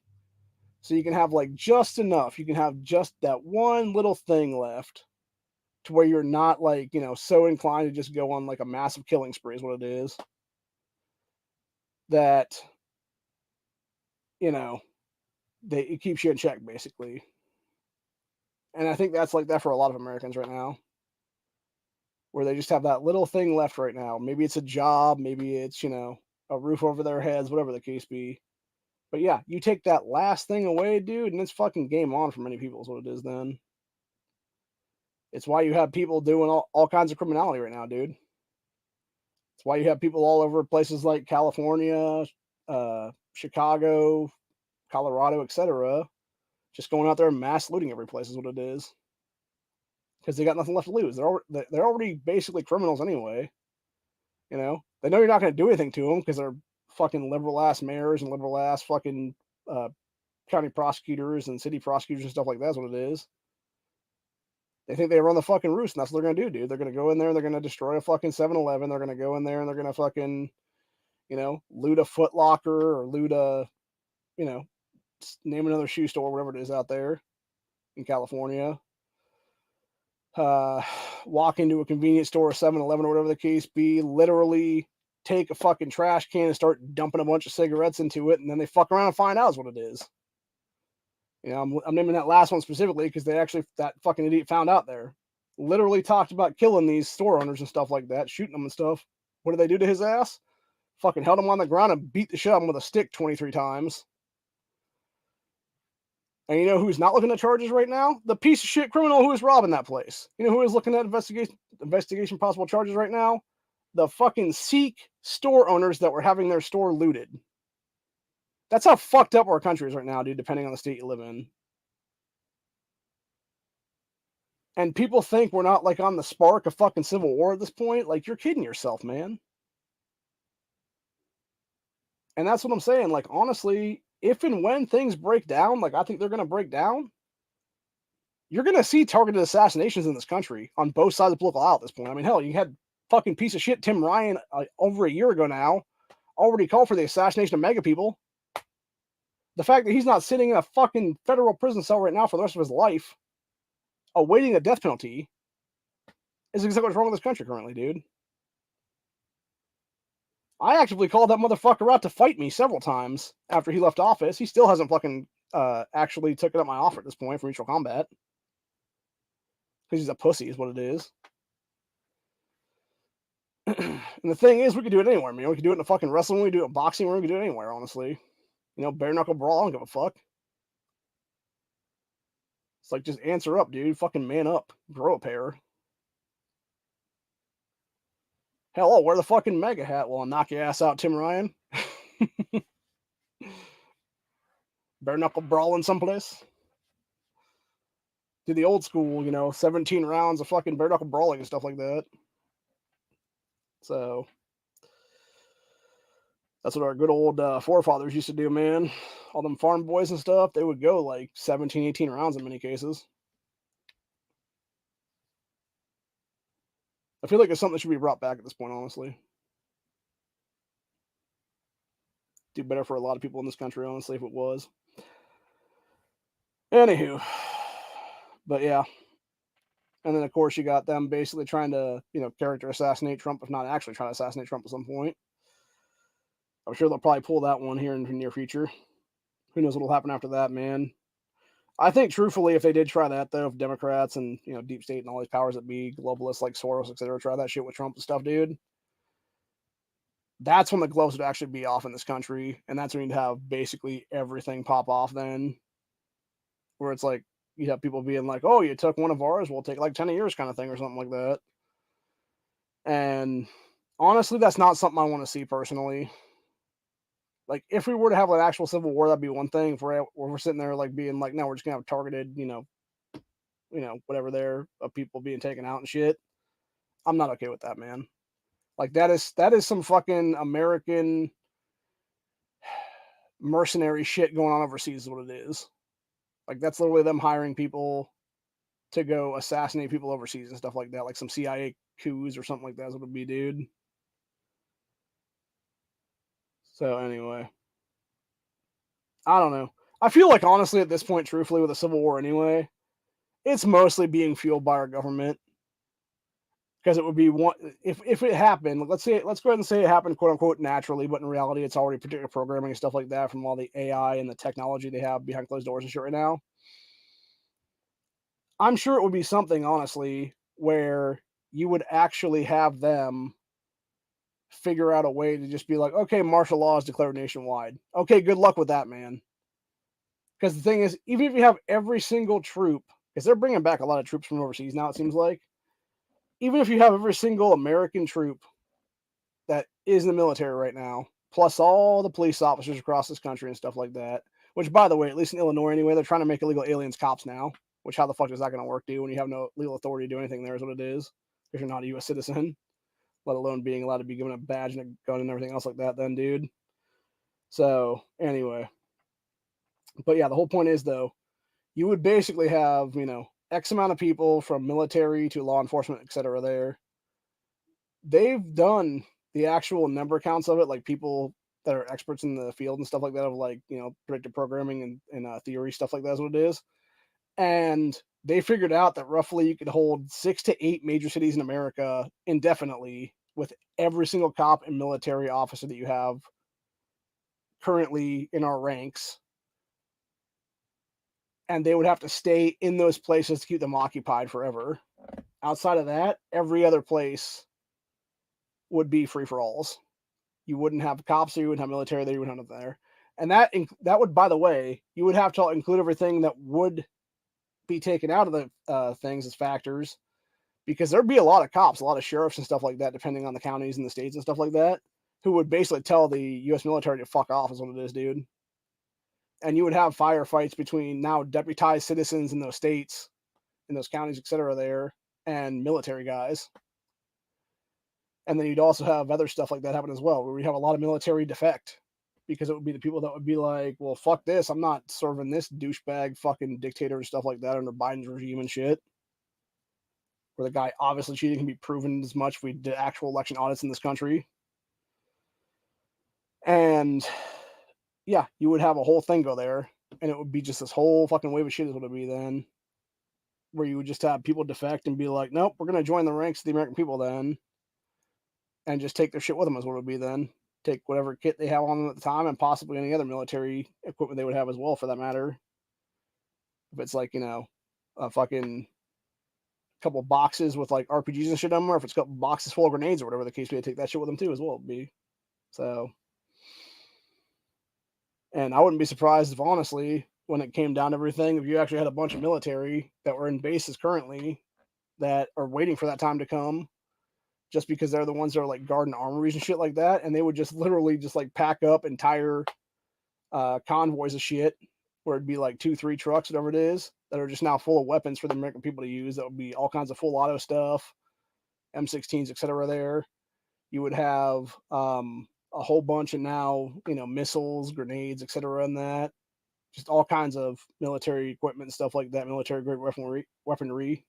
So you can have like just enough. You can have just that one little thing left to where you're not like, you know, so inclined to just go on like a massive killing spree, is what it is. That, you know, it keeps you in check, basically. And I think that's like that for a lot of Americans right now, where they just have that little thing left right now. Maybe it's a job, maybe it's, you know, a roof over their heads, whatever the case be. But yeah, you take that last thing away, dude, and it's fucking game on for many people, is what it is then. It's why you have people doing all kinds of criminality right now, dude. It's why you have people all over places like California, Chicago, Colorado, etc., just going out there and mass looting every place, is what it is. Because they got nothing left to lose. They're already basically criminals anyway. You know, they know you're not going to do anything to them because they're fucking liberal ass mayors and liberal ass fucking county prosecutors and city prosecutors and stuff like that. That's what it is. They think they run the fucking roost, and that's what they're gonna do, dude. They're gonna go in there, they're gonna destroy a fucking 7-Eleven. They're gonna go in there and they're gonna fucking, you know, loot a Foot Locker or loot a, you know, name another shoe store, whatever it is out there in California. Walk into a convenience store, 7-Eleven or whatever the case be, literally take a fucking trash can and start dumping a bunch of cigarettes into it, and then they fuck around and find out is what it is. You know, I'm naming that last one specifically because that fucking idiot found out there. Literally talked about killing these store owners and stuff like that, shooting them and stuff. What did they do to his ass? Fucking held him on the ground and beat the shit out of him with a stick 23 times. And you know who's not looking at charges right now? The piece of shit criminal who is robbing that place. You know who is looking at investigation possible charges right now? The fucking Sikh store owners that were having their store looted. That's how fucked up our country is right now, dude, depending on the state you live in. And people think we're not like on the spark of fucking civil war at this point. Like, you're kidding yourself, man. And that's what I'm saying. Like, honestly, if and when things break down, like I think they're going to break down, you're going to see targeted assassinations in this country on both sides of the political aisle at this point. I mean, hell, you had fucking piece of shit Tim Ryan over a year ago now already called for the assassination of mega people. The fact that he's not sitting in a fucking federal prison cell right now for the rest of his life, awaiting a death penalty, is exactly what's wrong with this country currently, dude. I actively called that motherfucker out to fight me several times after he left office. He still hasn't fucking actually taken up my offer at this point for mutual combat. Because he's a pussy, is what it is. And the thing is, we could do it anywhere, man. We could do it in a fucking wrestling, we could do it in boxing, we could do it anywhere, honestly. You know, bare knuckle brawl, I don't give a fuck. It's like, just answer up, dude. Fucking man up. Grow a pair. Hell, I'll wear the fucking mega hat while I knock your ass out, Tim Ryan. Bare knuckle brawling someplace. Do the old school, you know, 17 rounds of fucking bare knuckle brawling and stuff like that. So that's what our good old forefathers used to do, man. All them farm boys and stuff, they would go like 17, 18 rounds in many cases. I feel like it's something that should be brought back at this point, honestly. Do better for a lot of people in this country, honestly, if it was. Anywho, but yeah. And then, of course, you got them basically trying to, character assassinate Trump, if not actually trying to assassinate Trump at some point. I'm sure they'll probably pull that one here in the near future. Who knows what will happen after that, man? I think, truthfully, if they did try that, though, if Democrats and, deep state and all these powers that be, globalists like Soros, etc., try that shit with Trump and stuff, dude, that's when the gloves would actually be off in this country. And that's when you'd have basically everything pop off then. Where it's like, you have people being like, oh, you took one of ours, we'll take like 10 of yours kind of thing or something like that. And honestly, that's not something I want to see personally. Like, if we were to have an actual civil war, that'd be one thing. If we're sitting there like being like, no, we're just gonna have targeted, whatever there of people being taken out and shit. I'm not okay with that, man. Like that is some fucking American mercenary shit going on overseas is what it is. Like that's literally them hiring people to go assassinate people overseas and stuff like that, like some CIA coups or something like that is what it'd be, dude. So anyway, I don't know. I feel like honestly at this point, truthfully, with a civil war anyway, it's mostly being fueled by our government. Because it would be one if it happened, let's go ahead and say it happened quote unquote naturally, but in reality it's already predictive programming and stuff like that from all the AI and the technology they have behind closed doors and shit right now. I'm sure it would be something, honestly, where you would actually have them figure out a way to just be like, okay, martial law is declared nationwide. Okay, good luck with that, man. Because the thing is, even if you have every single troop, because they're bringing back a lot of troops from overseas now, it seems like, even if you have every single American troop that is in the military right now, plus all the police officers across this country and stuff like that. Which, by the way, at least in Illinois anyway, they're trying to make illegal aliens cops now. Which, how the fuck is that going to work, dude? When you have no legal authority to do anything, there is what it is. If you're not a U.S. citizen, let alone being allowed to be given a badge and a gun and everything else like that, then, dude. So, anyway. But yeah, the whole point is, though, you would basically have, X amount of people from military to law enforcement, etc. there. They've done the actual number counts of it, like people that are experts in the field and stuff like that, of like, predictive programming and theory, stuff like that is what it is. And they figured out that roughly you could hold 6 to 8 major cities in America indefinitely with every single cop and military officer that you have currently in our ranks. And they would have to stay in those places to keep them occupied forever. Outside of that, every other place would be free for alls. You wouldn't have cops there, you wouldn't have military there, you wouldn't have nothing there. And that would, by the way, you would have to include everything that would be taken out of the things as factors, because there'd be a lot of cops, a lot of sheriffs and stuff like that, depending on the counties and the states and stuff like that, who would basically tell the U.S. military to fuck off, is what it is, dude. And you would have firefights between now deputized citizens in those states, in those counties, etc. there, and military guys. And then you'd also have other stuff like that happen as well, where we have a lot of military defect, because it would be the people that would be like, well, fuck this, I'm not serving this douchebag fucking dictator and stuff like that under Biden's regime and shit. Where the guy obviously cheating can be proven as much if we did actual election audits in this country. And yeah, you would have a whole thing go there, and it would be just this whole fucking wave of shit is what it would be then. Where you would just have people defect and be like, nope, we're going to join the ranks of the American people then. And just take their shit with them is what it would be then. Take whatever kit they have on them at the time and possibly any other military equipment they would have as well, for that matter. If it's like, a fucking couple boxes with like RPGs and shit on them, or if it's a couple boxes full of grenades or whatever the case may be, take that shit with them too as well. It'd be. So, and I wouldn't be surprised if, honestly, when it came down to everything, if you actually had a bunch of military that were in bases currently that are waiting for that time to come, just because they're the ones that are like guarding armories and shit like that, and they would just literally just like pack up entire convoys of shit, where it'd be like 2-3 trucks, whatever it is, that are just now full of weapons for the American people to use. That would be all kinds of full auto stuff, M16s, etc. there. You would have a whole bunch of now, missiles, grenades, etc. in that. Just all kinds of military equipment and stuff like that, military grade weaponry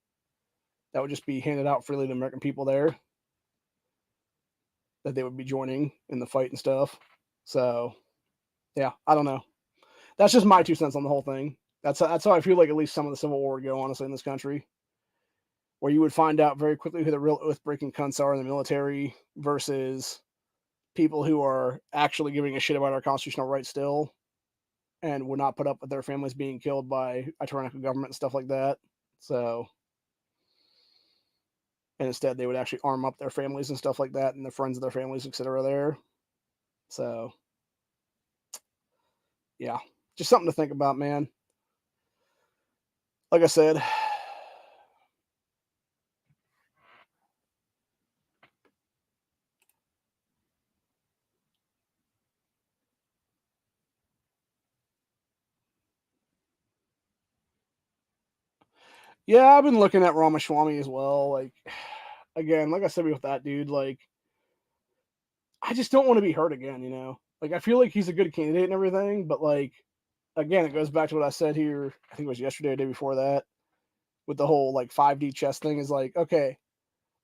that would just be handed out freely to American people there, that they would be joining in the fight and stuff. So, yeah, I don't know. That's just my 2 cents on the whole thing. That's how I feel like at least some of the Civil War would go, honestly, in this country, where you would find out very quickly who the real oath-breaking cunts are in the military versus people who are actually giving a shit about our constitutional rights still and would not put up with their families being killed by a tyrannical government and stuff like that. So, and instead they would actually arm up their families and stuff like that and the friends of their families, etc. there. So, yeah, just something to think about, man. Like I said, yeah, I've been looking at Ramaswamy as well. Like, again, like I said with that dude, like, I just don't want to be hurt again, you know? Like, I feel like he's a good candidate and everything, but, like, again, it goes back to what I said here, I think it was yesterday or the day before that, with the whole, like, 5D chess thing is like, okay,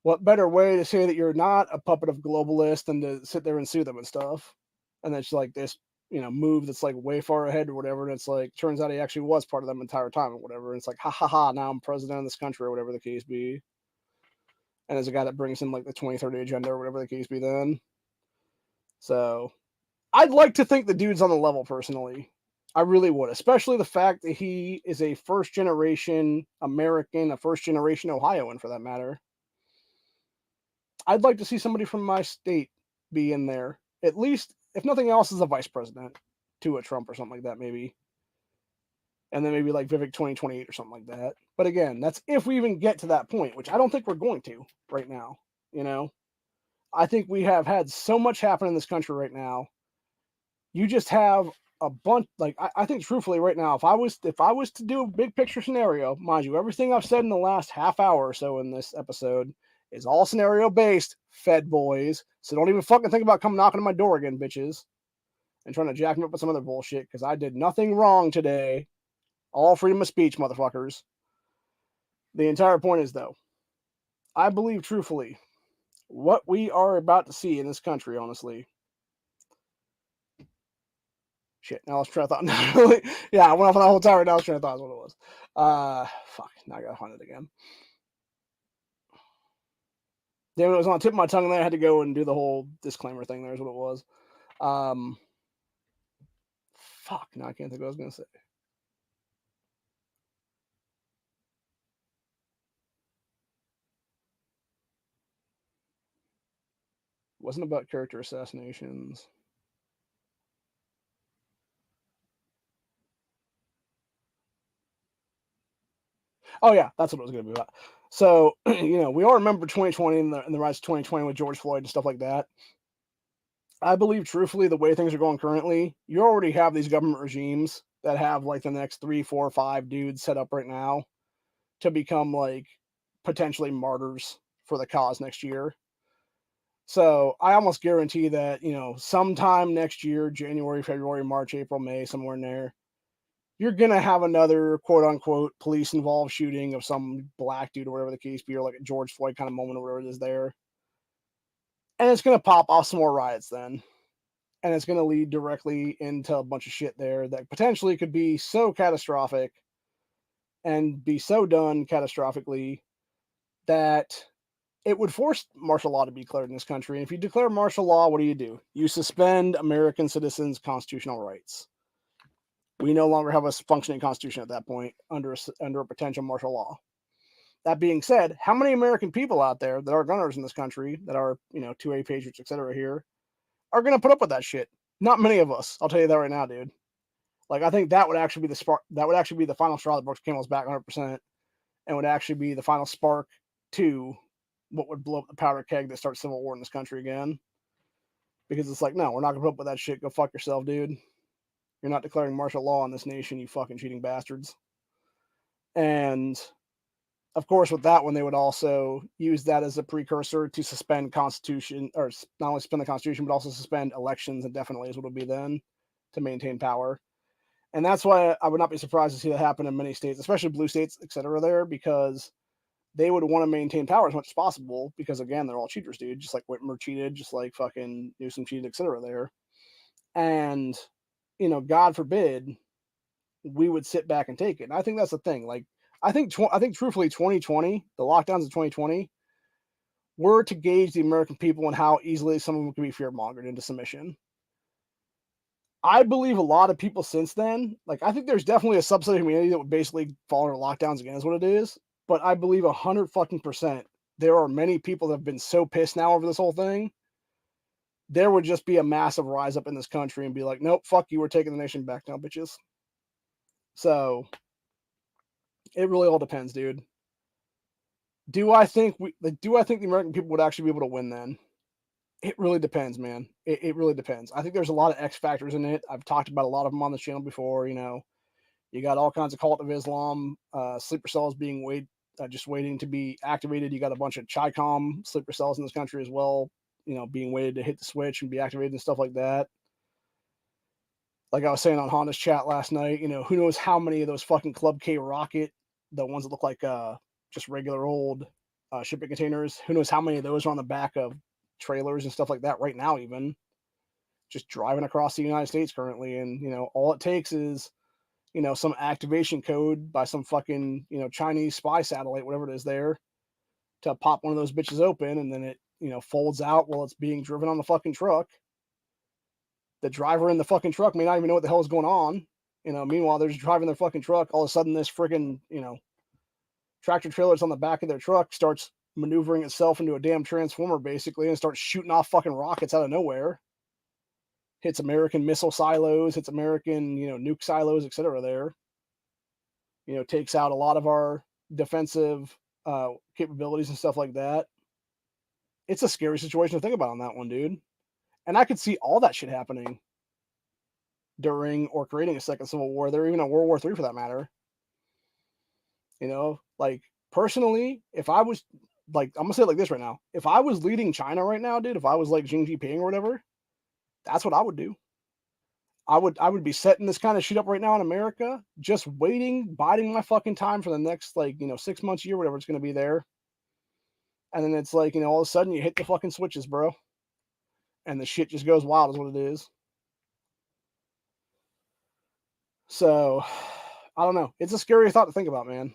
what better way to say that you're not a puppet of globalists than to sit there and sue them and stuff? And it's like this, move that's like way far ahead or whatever. And it's like, turns out he actually was part of them entire time or whatever. And it's like, ha ha ha, now I'm president of this country or whatever the case be. And as a guy that brings in like the 2030 agenda or whatever the case be then. So I'd like to think the dude's on the level personally. I really would, especially the fact that he is a first generation American, a first generation Ohioan for that matter. I'd like to see somebody from my state be in there, at least, if nothing else, as a vice president to a Trump or something like that, maybe. And then maybe like Vivek 2028 or something like that. But again, that's if we even get to that point, which I don't think we're going to right now. I think we have had so much happen in this country right now. You just have a bunch, like I think truthfully right now, if I was to do a big picture scenario, mind you, everything I've said in the last half hour or so in this episode is all scenario based, Fed boys. So don't even fucking think about coming knocking on my door again, bitches, and trying to jack me up with some other bullshit, because I did nothing wrong today. All freedom of speech, motherfuckers. The entire point is, though, I believe truthfully what we are about to see in this country, honestly. Shit, now let's try to thought. Yeah, I went off on that whole time right now. I was trying to thought is what it was. Fuck, now I gotta find it again. Damn, it was on the tip of my tongue, and then I had to go and do the whole disclaimer thing. There's what it was. Fuck, now I can't think what I was gonna say. It wasn't about character assassinations. Oh yeah, that's what it was going to be about. So we all remember 2020 and the rise of 2020 with George Floyd and stuff like that. I believe truthfully the way things are going currently, you already have these government regimes that have like the next 3, 4, 5 dudes set up right now to become like potentially martyrs for the cause next year. So I almost guarantee that, sometime next year, January, February, March, April, May, somewhere in there, you're going to have another quote unquote police involved shooting of some black dude or whatever the case be, or like a George Floyd kind of moment or whatever it is there. And it's going to pop off some more riots then. And it's going to lead directly into a bunch of shit there that potentially could be so catastrophic and be so done catastrophically that it would force martial law to be declared in this country. And if you declare martial law, what do? You suspend American citizens' constitutional rights. We no longer have a functioning constitution at that point under a potential martial law. That being said, how many American people out there that are gunners in this country, that are, 2A patriots, etc. here, are going to put up with that shit? Not many of us. I'll tell you that right now, dude. Like, I think that would actually be the spark. That would actually be the final straw that broke the camel's back 100%, and would actually be the final spark to what would blow up the powder keg that starts civil war in this country again. Because it's like, no, we're not going to put up with that shit. Go fuck yourself, dude. You're not declaring martial law in this nation, you fucking cheating bastards. And of course, with that one, they would also use that as a precursor to suspend Constitution, or not only suspend the Constitution, but also suspend elections indefinitely, is what it would be then, to maintain power. And that's why I would not be surprised to see that happen in many states, especially blue states, etc. there, because they would want to maintain power as much as possible, because again, they're all cheaters, dude. Just like Whitmer cheated, just like fucking Newsom cheated, etc. there. And, God forbid, we would sit back and take it. And I think that's the thing. Like, I think truthfully, 2020, the lockdowns of 2020, were to gauge the American people and how easily some of them can be fear-mongered into submission. I believe a lot of people since then, like, I think there's definitely a subset of the community that would basically fall under lockdowns again, is what it is. But I believe 100% there are many people that have been so pissed now over this whole thing. There would just be a massive rise up in this country and be like, nope, fuck you, we're taking the nation back now, bitches. So it really all depends, dude. Do I think the American people would actually be able to win then? It really depends, man. It really depends. I think there's a lot of X factors in it. I've talked about a lot of them on the channel before. You know, you got all kinds of cult of Islam, sleeper cells being just waiting to be activated. You got a bunch of Chi-Com sleeper cells in this country as well, you know, being waited to hit the switch and be activated and stuff like that. Like I was saying on Honda's chat last night, you know, who knows how many of those fucking Club K rocket, the ones that look like just regular old shipping containers, who knows how many of those are on the back of trailers and stuff like that right now, even just driving across the United States currently. And, you know, all it takes is, you know, some activation code by some fucking, you know, Chinese spy satellite, whatever it is there, to pop one of those bitches open, and then it, you know, folds out while it's being driven on the fucking truck. The driver in the fucking truck may not even know what the hell is going on. You know, meanwhile, they're just driving their fucking truck. All of a sudden, this freaking, you know, tractor trailer that's on the back of their truck starts maneuvering itself into a damn transformer, basically, and starts shooting off fucking rockets out of nowhere. Hits American missile silos, hits American, you know, nuke silos, etc. there. You know, takes out a lot of our defensive capabilities and stuff like that. It's a scary situation to think about on that one, dude. And I could see all that shit happening during or creating a second civil war. There, even a World War III for that matter. You know, like, personally, if I was, like, I'm gonna say it like this right now. If I was leading China right now, dude, if I was like Xi Jinping or whatever, that's what I would do. I would be setting this kind of shit up right now in America, just waiting, biding my fucking time for the next, like, you know, 6 months, year, whatever it's gonna be there. And then it's like, you know, all of a sudden you hit the fucking switches, bro. And the shit just goes wild, is what it is. So, I don't know. It's a scary thought to think about, man.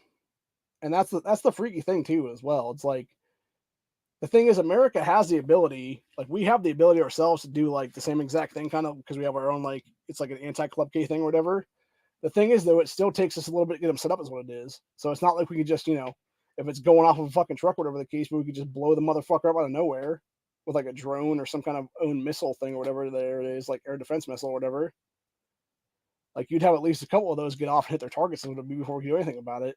And that's the freaky thing too, as well. It's like, the thing is, America has the ability, like, we have the ability ourselves to do like the same exact thing, kind of, because we have our own, like, it's like an anti-Club K thing or whatever. The thing is, though, it still takes us a little bit to get them set up, is what it is. So it's not like we could just, you know, if it's going off of a fucking truck, whatever the case, but we could just blow the motherfucker up out of nowhere with like a drone or some kind of own missile thing or whatever there it is, like air defense missile or whatever. Like, you'd have at least a couple of those get off and hit their targets before we could do anything about it.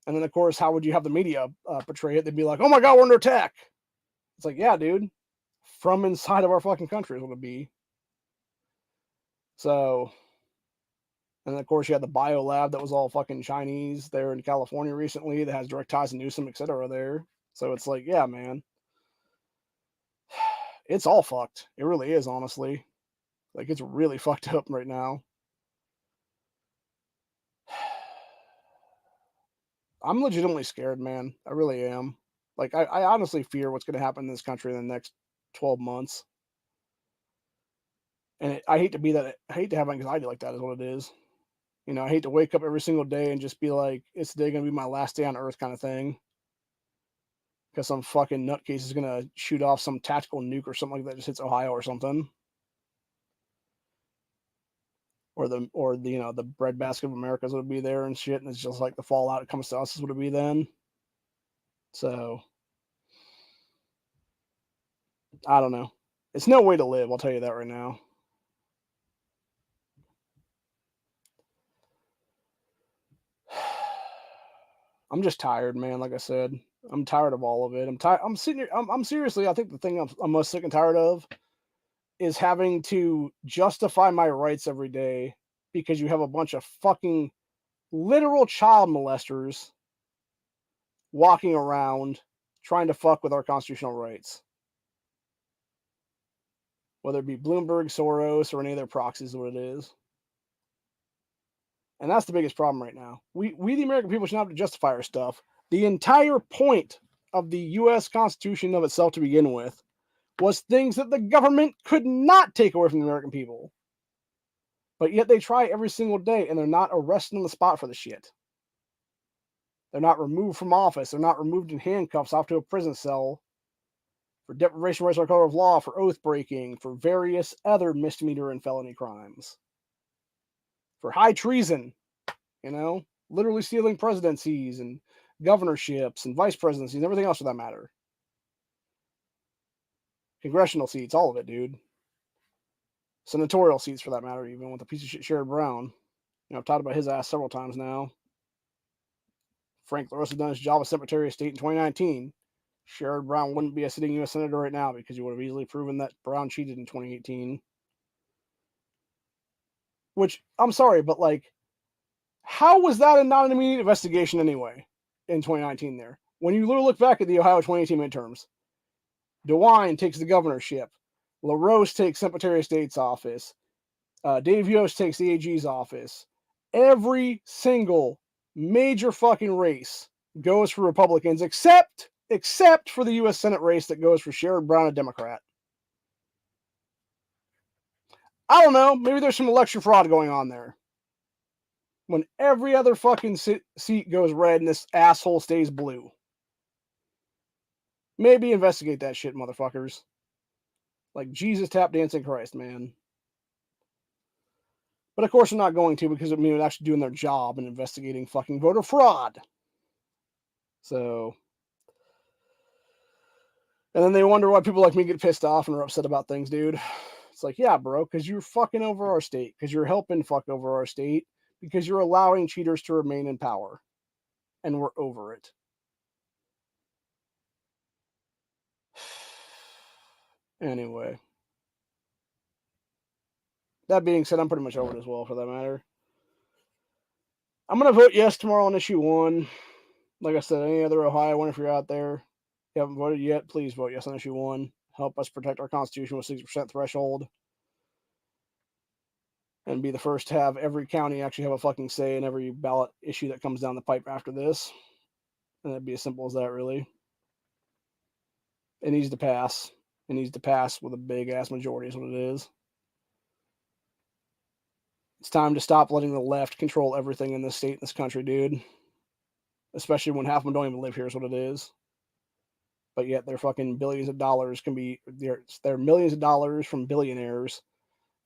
And then, of course, how would you have the media portray it? They'd be like, oh my God, we're under attack. It's like, yeah, dude, from inside of our fucking country is what it'd be. So, and then, of course, you had the bio lab that was all fucking Chinese there in California recently that has direct ties to Newsom, etc. there. So it's like, yeah, man, it's all fucked. It really is, honestly. Like, it's really fucked up right now. I'm legitimately scared, man. I really am. Like, I honestly fear what's going to happen in this country in the next 12 months. And I hate to have anxiety like that, is what it is. You know, I hate to wake up every single day and just be like, it's today going to be my last day on Earth kind of thing. Because some fucking nutcase is going to shoot off some tactical nuke or something like that, just hits Ohio or something. Or the you know, the breadbasket of America's would be there and shit, and it's just like the fallout that comes to us is what it be then. So, I don't know. It's no way to live, I'll tell you that right now. I'm just tired, man. Like I said, I'm tired of all of it. I'm tired. I'm sitting here. I'm seriously. I think the thing I'm most sick and tired of is having to justify my rights every day because you have a bunch of fucking literal child molesters walking around trying to fuck with our constitutional rights. Whether it be Bloomberg, Soros, or any of their proxies, what it is. And that's the biggest problem right now. We the American people should not have to justify our stuff. The entire point of the U.S. Constitution of itself to begin with was things that the government could not take away from the American people. But yet they try every single day, and they're not arrested on the spot for the shit. They're not removed from office. They're not removed in handcuffs off to a prison cell for deprivation of rights or color of law, for oath breaking, for various other misdemeanor and felony crimes, for high treason, literally stealing presidencies and governorships and vice presidencies and everything else for that matter. Congressional seats, all of it, dude. Senatorial seats for that matter, even with the piece of shit Sherrod Brown. I've talked about his ass several times now. Frank LaRosa done his job as Secretary of State in 2019. Sherrod Brown wouldn't be a sitting U.S. Senator right now because you would have easily proven that Brown cheated in 2018. Which, I'm sorry, but how was that not an immediate investigation anyway in 2019 there? When you literally look back at the Ohio 2018 midterms, DeWine takes the governorship. LaRose takes Secretary of State's office. Dave Yost takes the AG's office. Every single major fucking race goes for Republicans, except for the U.S. Senate race that goes for Sherrod Brown, a Democrat. I don't know. Maybe there's some election fraud going on there. When every other fucking seat goes red and this asshole stays blue. Maybe investigate that shit, motherfuckers. Like Jesus tap dancing Christ, man. But of course, they're not going to because they're actually doing their job and investigating fucking voter fraud. So. And then they wonder why people like me get pissed off and are upset about things, dude. It's like, yeah, bro, because you're fucking over our state. Because you're helping fuck over our state. Because you're allowing cheaters to remain in power. And we're over it. Anyway. That being said, I'm pretty much over it as well, for that matter. I'm going to vote yes tomorrow on issue 1. Like I said, any other Ohio one, if you're out there, you haven't voted yet, please vote yes on issue 1. Help us protect our Constitution with 60% threshold. And be the first to have every county actually have a fucking say in every ballot issue that comes down the pipe after this. And it'd be as simple as that, really. It needs to pass. It needs to pass with a big-ass majority is what it is. It's time to stop letting the left control everything in this state and this country, dude. Especially when half of them don't even live here is what it is. But yet their fucking billions of dollars can be... Their millions of dollars from billionaires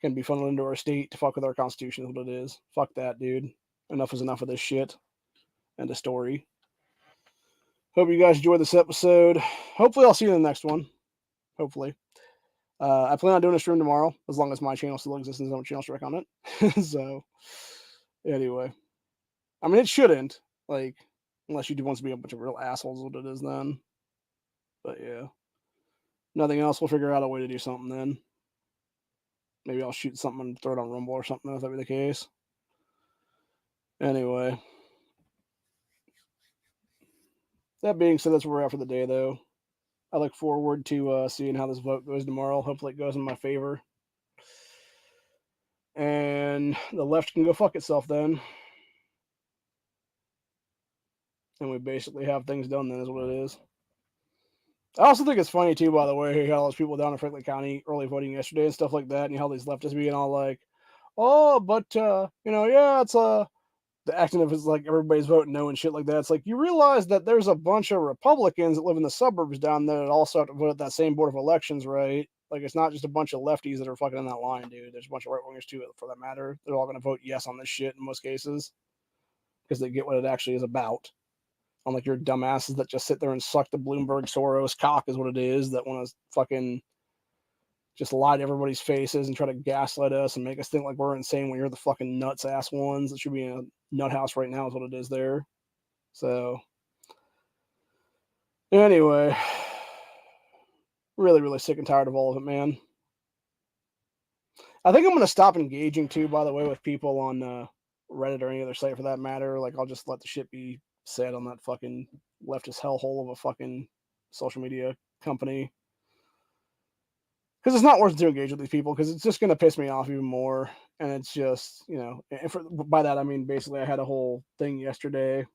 can be funneled into our state to fuck with our Constitution is what it is. Fuck that, dude. Enough is enough of this shit. End of story. Hope you guys enjoyed this episode. Hopefully I'll see you in the next one. Hopefully. I plan on doing a stream tomorrow, as long as my channel still exists and there's no channel strike on it. So, anyway. I mean, it shouldn't. Unless you do want to be a bunch of real assholes, what it is then. But yeah. Nothing else. We'll figure out a way to do something then. Maybe I'll shoot something and throw it on Rumble or something if that be the case. Anyway. That being said, that's where we're at for the day, though. I look forward to seeing how this vote goes tomorrow. Hopefully it goes in my favor. And the left can go fuck itself then. And we basically have things done then is what it is. I also think it's funny, too, by the way, how those people down in Franklin County early voting yesterday and stuff like that, and how these leftists being all like, oh, but, yeah, it's the acting of it's like everybody's voting no and shit like that. It's like, you realize that there's a bunch of Republicans that live in the suburbs down there that also have to vote at that same board of elections, right? Like, it's not just a bunch of lefties that are fucking in that line, dude. There's a bunch of right-wingers, too, for that matter. They're all going to vote yes on this shit in most cases because they get what it actually is about. Unlike your dumbasses that just sit there and suck the Bloomberg Soros cock is what it is, that want to fucking just lie to everybody's faces and try to gaslight us and make us think like we're insane when you're the fucking nuts-ass ones that should be in a nut house right now is what it is there. So, anyway, really, really sick and tired of all of it, man. I think I'm going to stop engaging, too, by the way, with people on Reddit or any other site for that matter. Like, I'll just let the shit be said on that fucking leftist hellhole of a fucking social media company. Because it's not worth it to engage with these people, because it's just going to piss me off even more. And it's just, and by that I mean basically I had a whole thing yesterday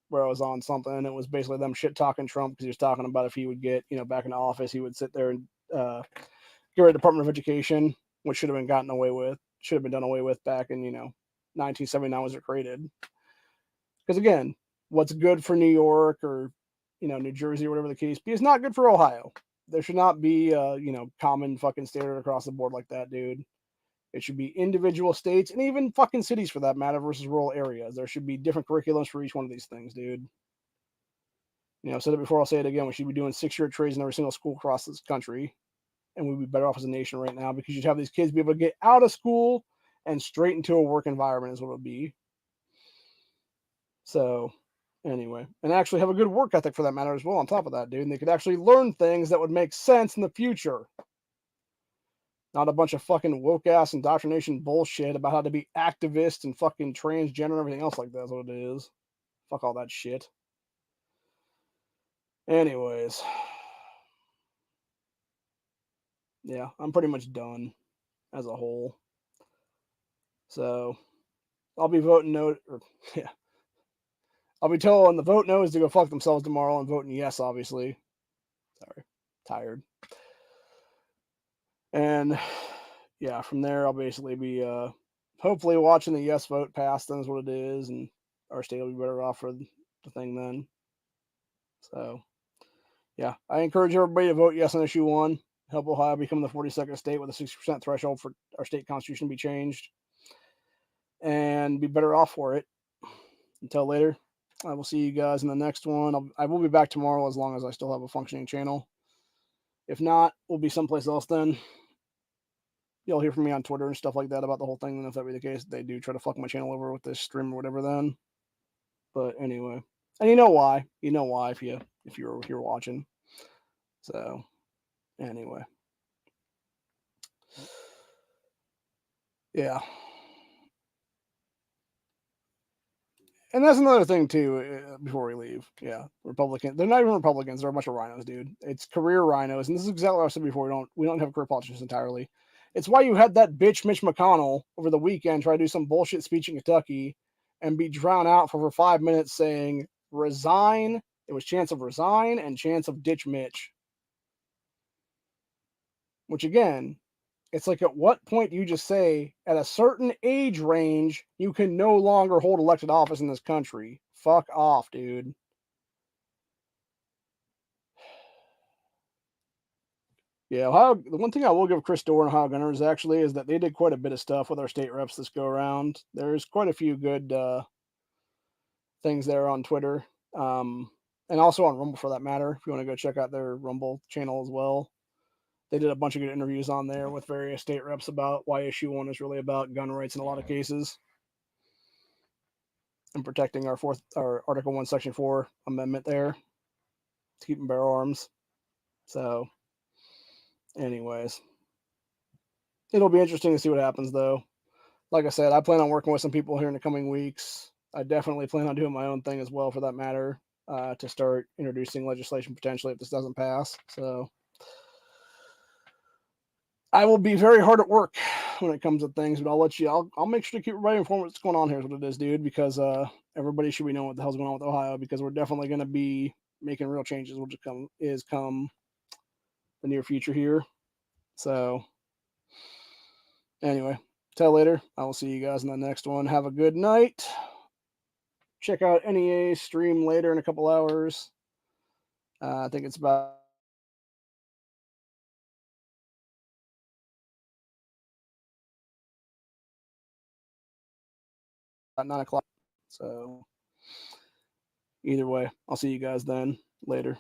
where I was on something, and it was basically them shit-talking Trump, because he was talking about if he would get, back into office, he would sit there and get rid of the Department of Education, which should have been gotten away with should have been done away with back in 1979 was it created. Because again, what's good for New York or New Jersey or whatever the case be is not good for Ohio. There should not be common fucking standard across the board like that, dude. It should be individual states and even fucking cities for that matter versus rural areas. There should be different curriculums for each one of these things, dude. I said it before, I'll say it again. We should be doing 6-year trades in every single school across this country. And we'd be better off as a nation right now because you'd have these kids be able to get out of school and straight into a work environment is what it would be. So, anyway. And actually have a good work ethic for that matter as well on top of that, dude. And they could actually learn things that would make sense in the future. Not a bunch of fucking woke-ass indoctrination bullshit about how to be activist and fucking transgender and everything else like that is what it is. Fuck all that shit. Anyways. Yeah, I'm pretty much done as a whole. So, I'll be voting no, or, yeah. I'll be telling the vote no's to go fuck themselves tomorrow and voting yes, obviously. Sorry. Tired. And, yeah, from there, I'll basically be, hopefully watching the yes vote pass, then is what it is, and our state will be better off for the thing then. So, yeah, I encourage everybody to vote yes on issue 1. Help Ohio become the 42nd state with a 60% threshold for our state constitution to be changed. And be better off for it. Until later, I will see you guys in the next one. I will be back tomorrow as long as I still have a functioning channel. If not, we'll be someplace else then. You'll hear from me on Twitter and stuff like that about the whole thing. And if that be the case, they do try to fuck my channel over with this stream or whatever then. But anyway. And you know why. You know why if you're here watching. So, anyway. Yeah. And that's another thing, too, before we leave. Yeah, Republicans. They're not even Republicans. They're a bunch of rhinos, dude. It's career rhinos. And this is exactly what I said before. We don't have career politicians entirely. It's why you had that bitch Mitch McConnell over the weekend try to do some bullshit speech in Kentucky and be drowned out for 5 minutes saying, resign. It was chance of resign and chance of ditch Mitch. Which, again, it's like at what point do you just say at a certain age range you can no longer hold elected office in this country? Fuck off, dude. Yeah, the one thing I will give Chris Dorr and Ohio Gunners actually is that they did quite a bit of stuff with our state reps this go around. There's quite a few good things there on Twitter, and also on Rumble for that matter. If you want to go check out their Rumble channel as well, they did a bunch of good interviews on there with various state reps about why issue 1 is really about gun rights in a lot of cases and protecting our Article 1, Section 4 amendment there to keep and bear arms. So, anyways, it'll be interesting to see what happens, though. Like I said, I plan on working with some people here in the coming weeks. I definitely plan on doing my own thing as well, for that matter, to start introducing legislation potentially if this doesn't pass. So, I will be very hard at work when it comes to things, but I'll make sure to keep everybody informed what's going on here is what it is, dude, because everybody should be knowing what the hell's going on with Ohio, because we're definitely going to be making real changes, which come the near future here. So, anyway, till later. I will see you guys in the next one. Have a good night. Check out NEA stream later in a couple hours. I think it's about 9 o'clock. So, either way, I'll see you guys then later.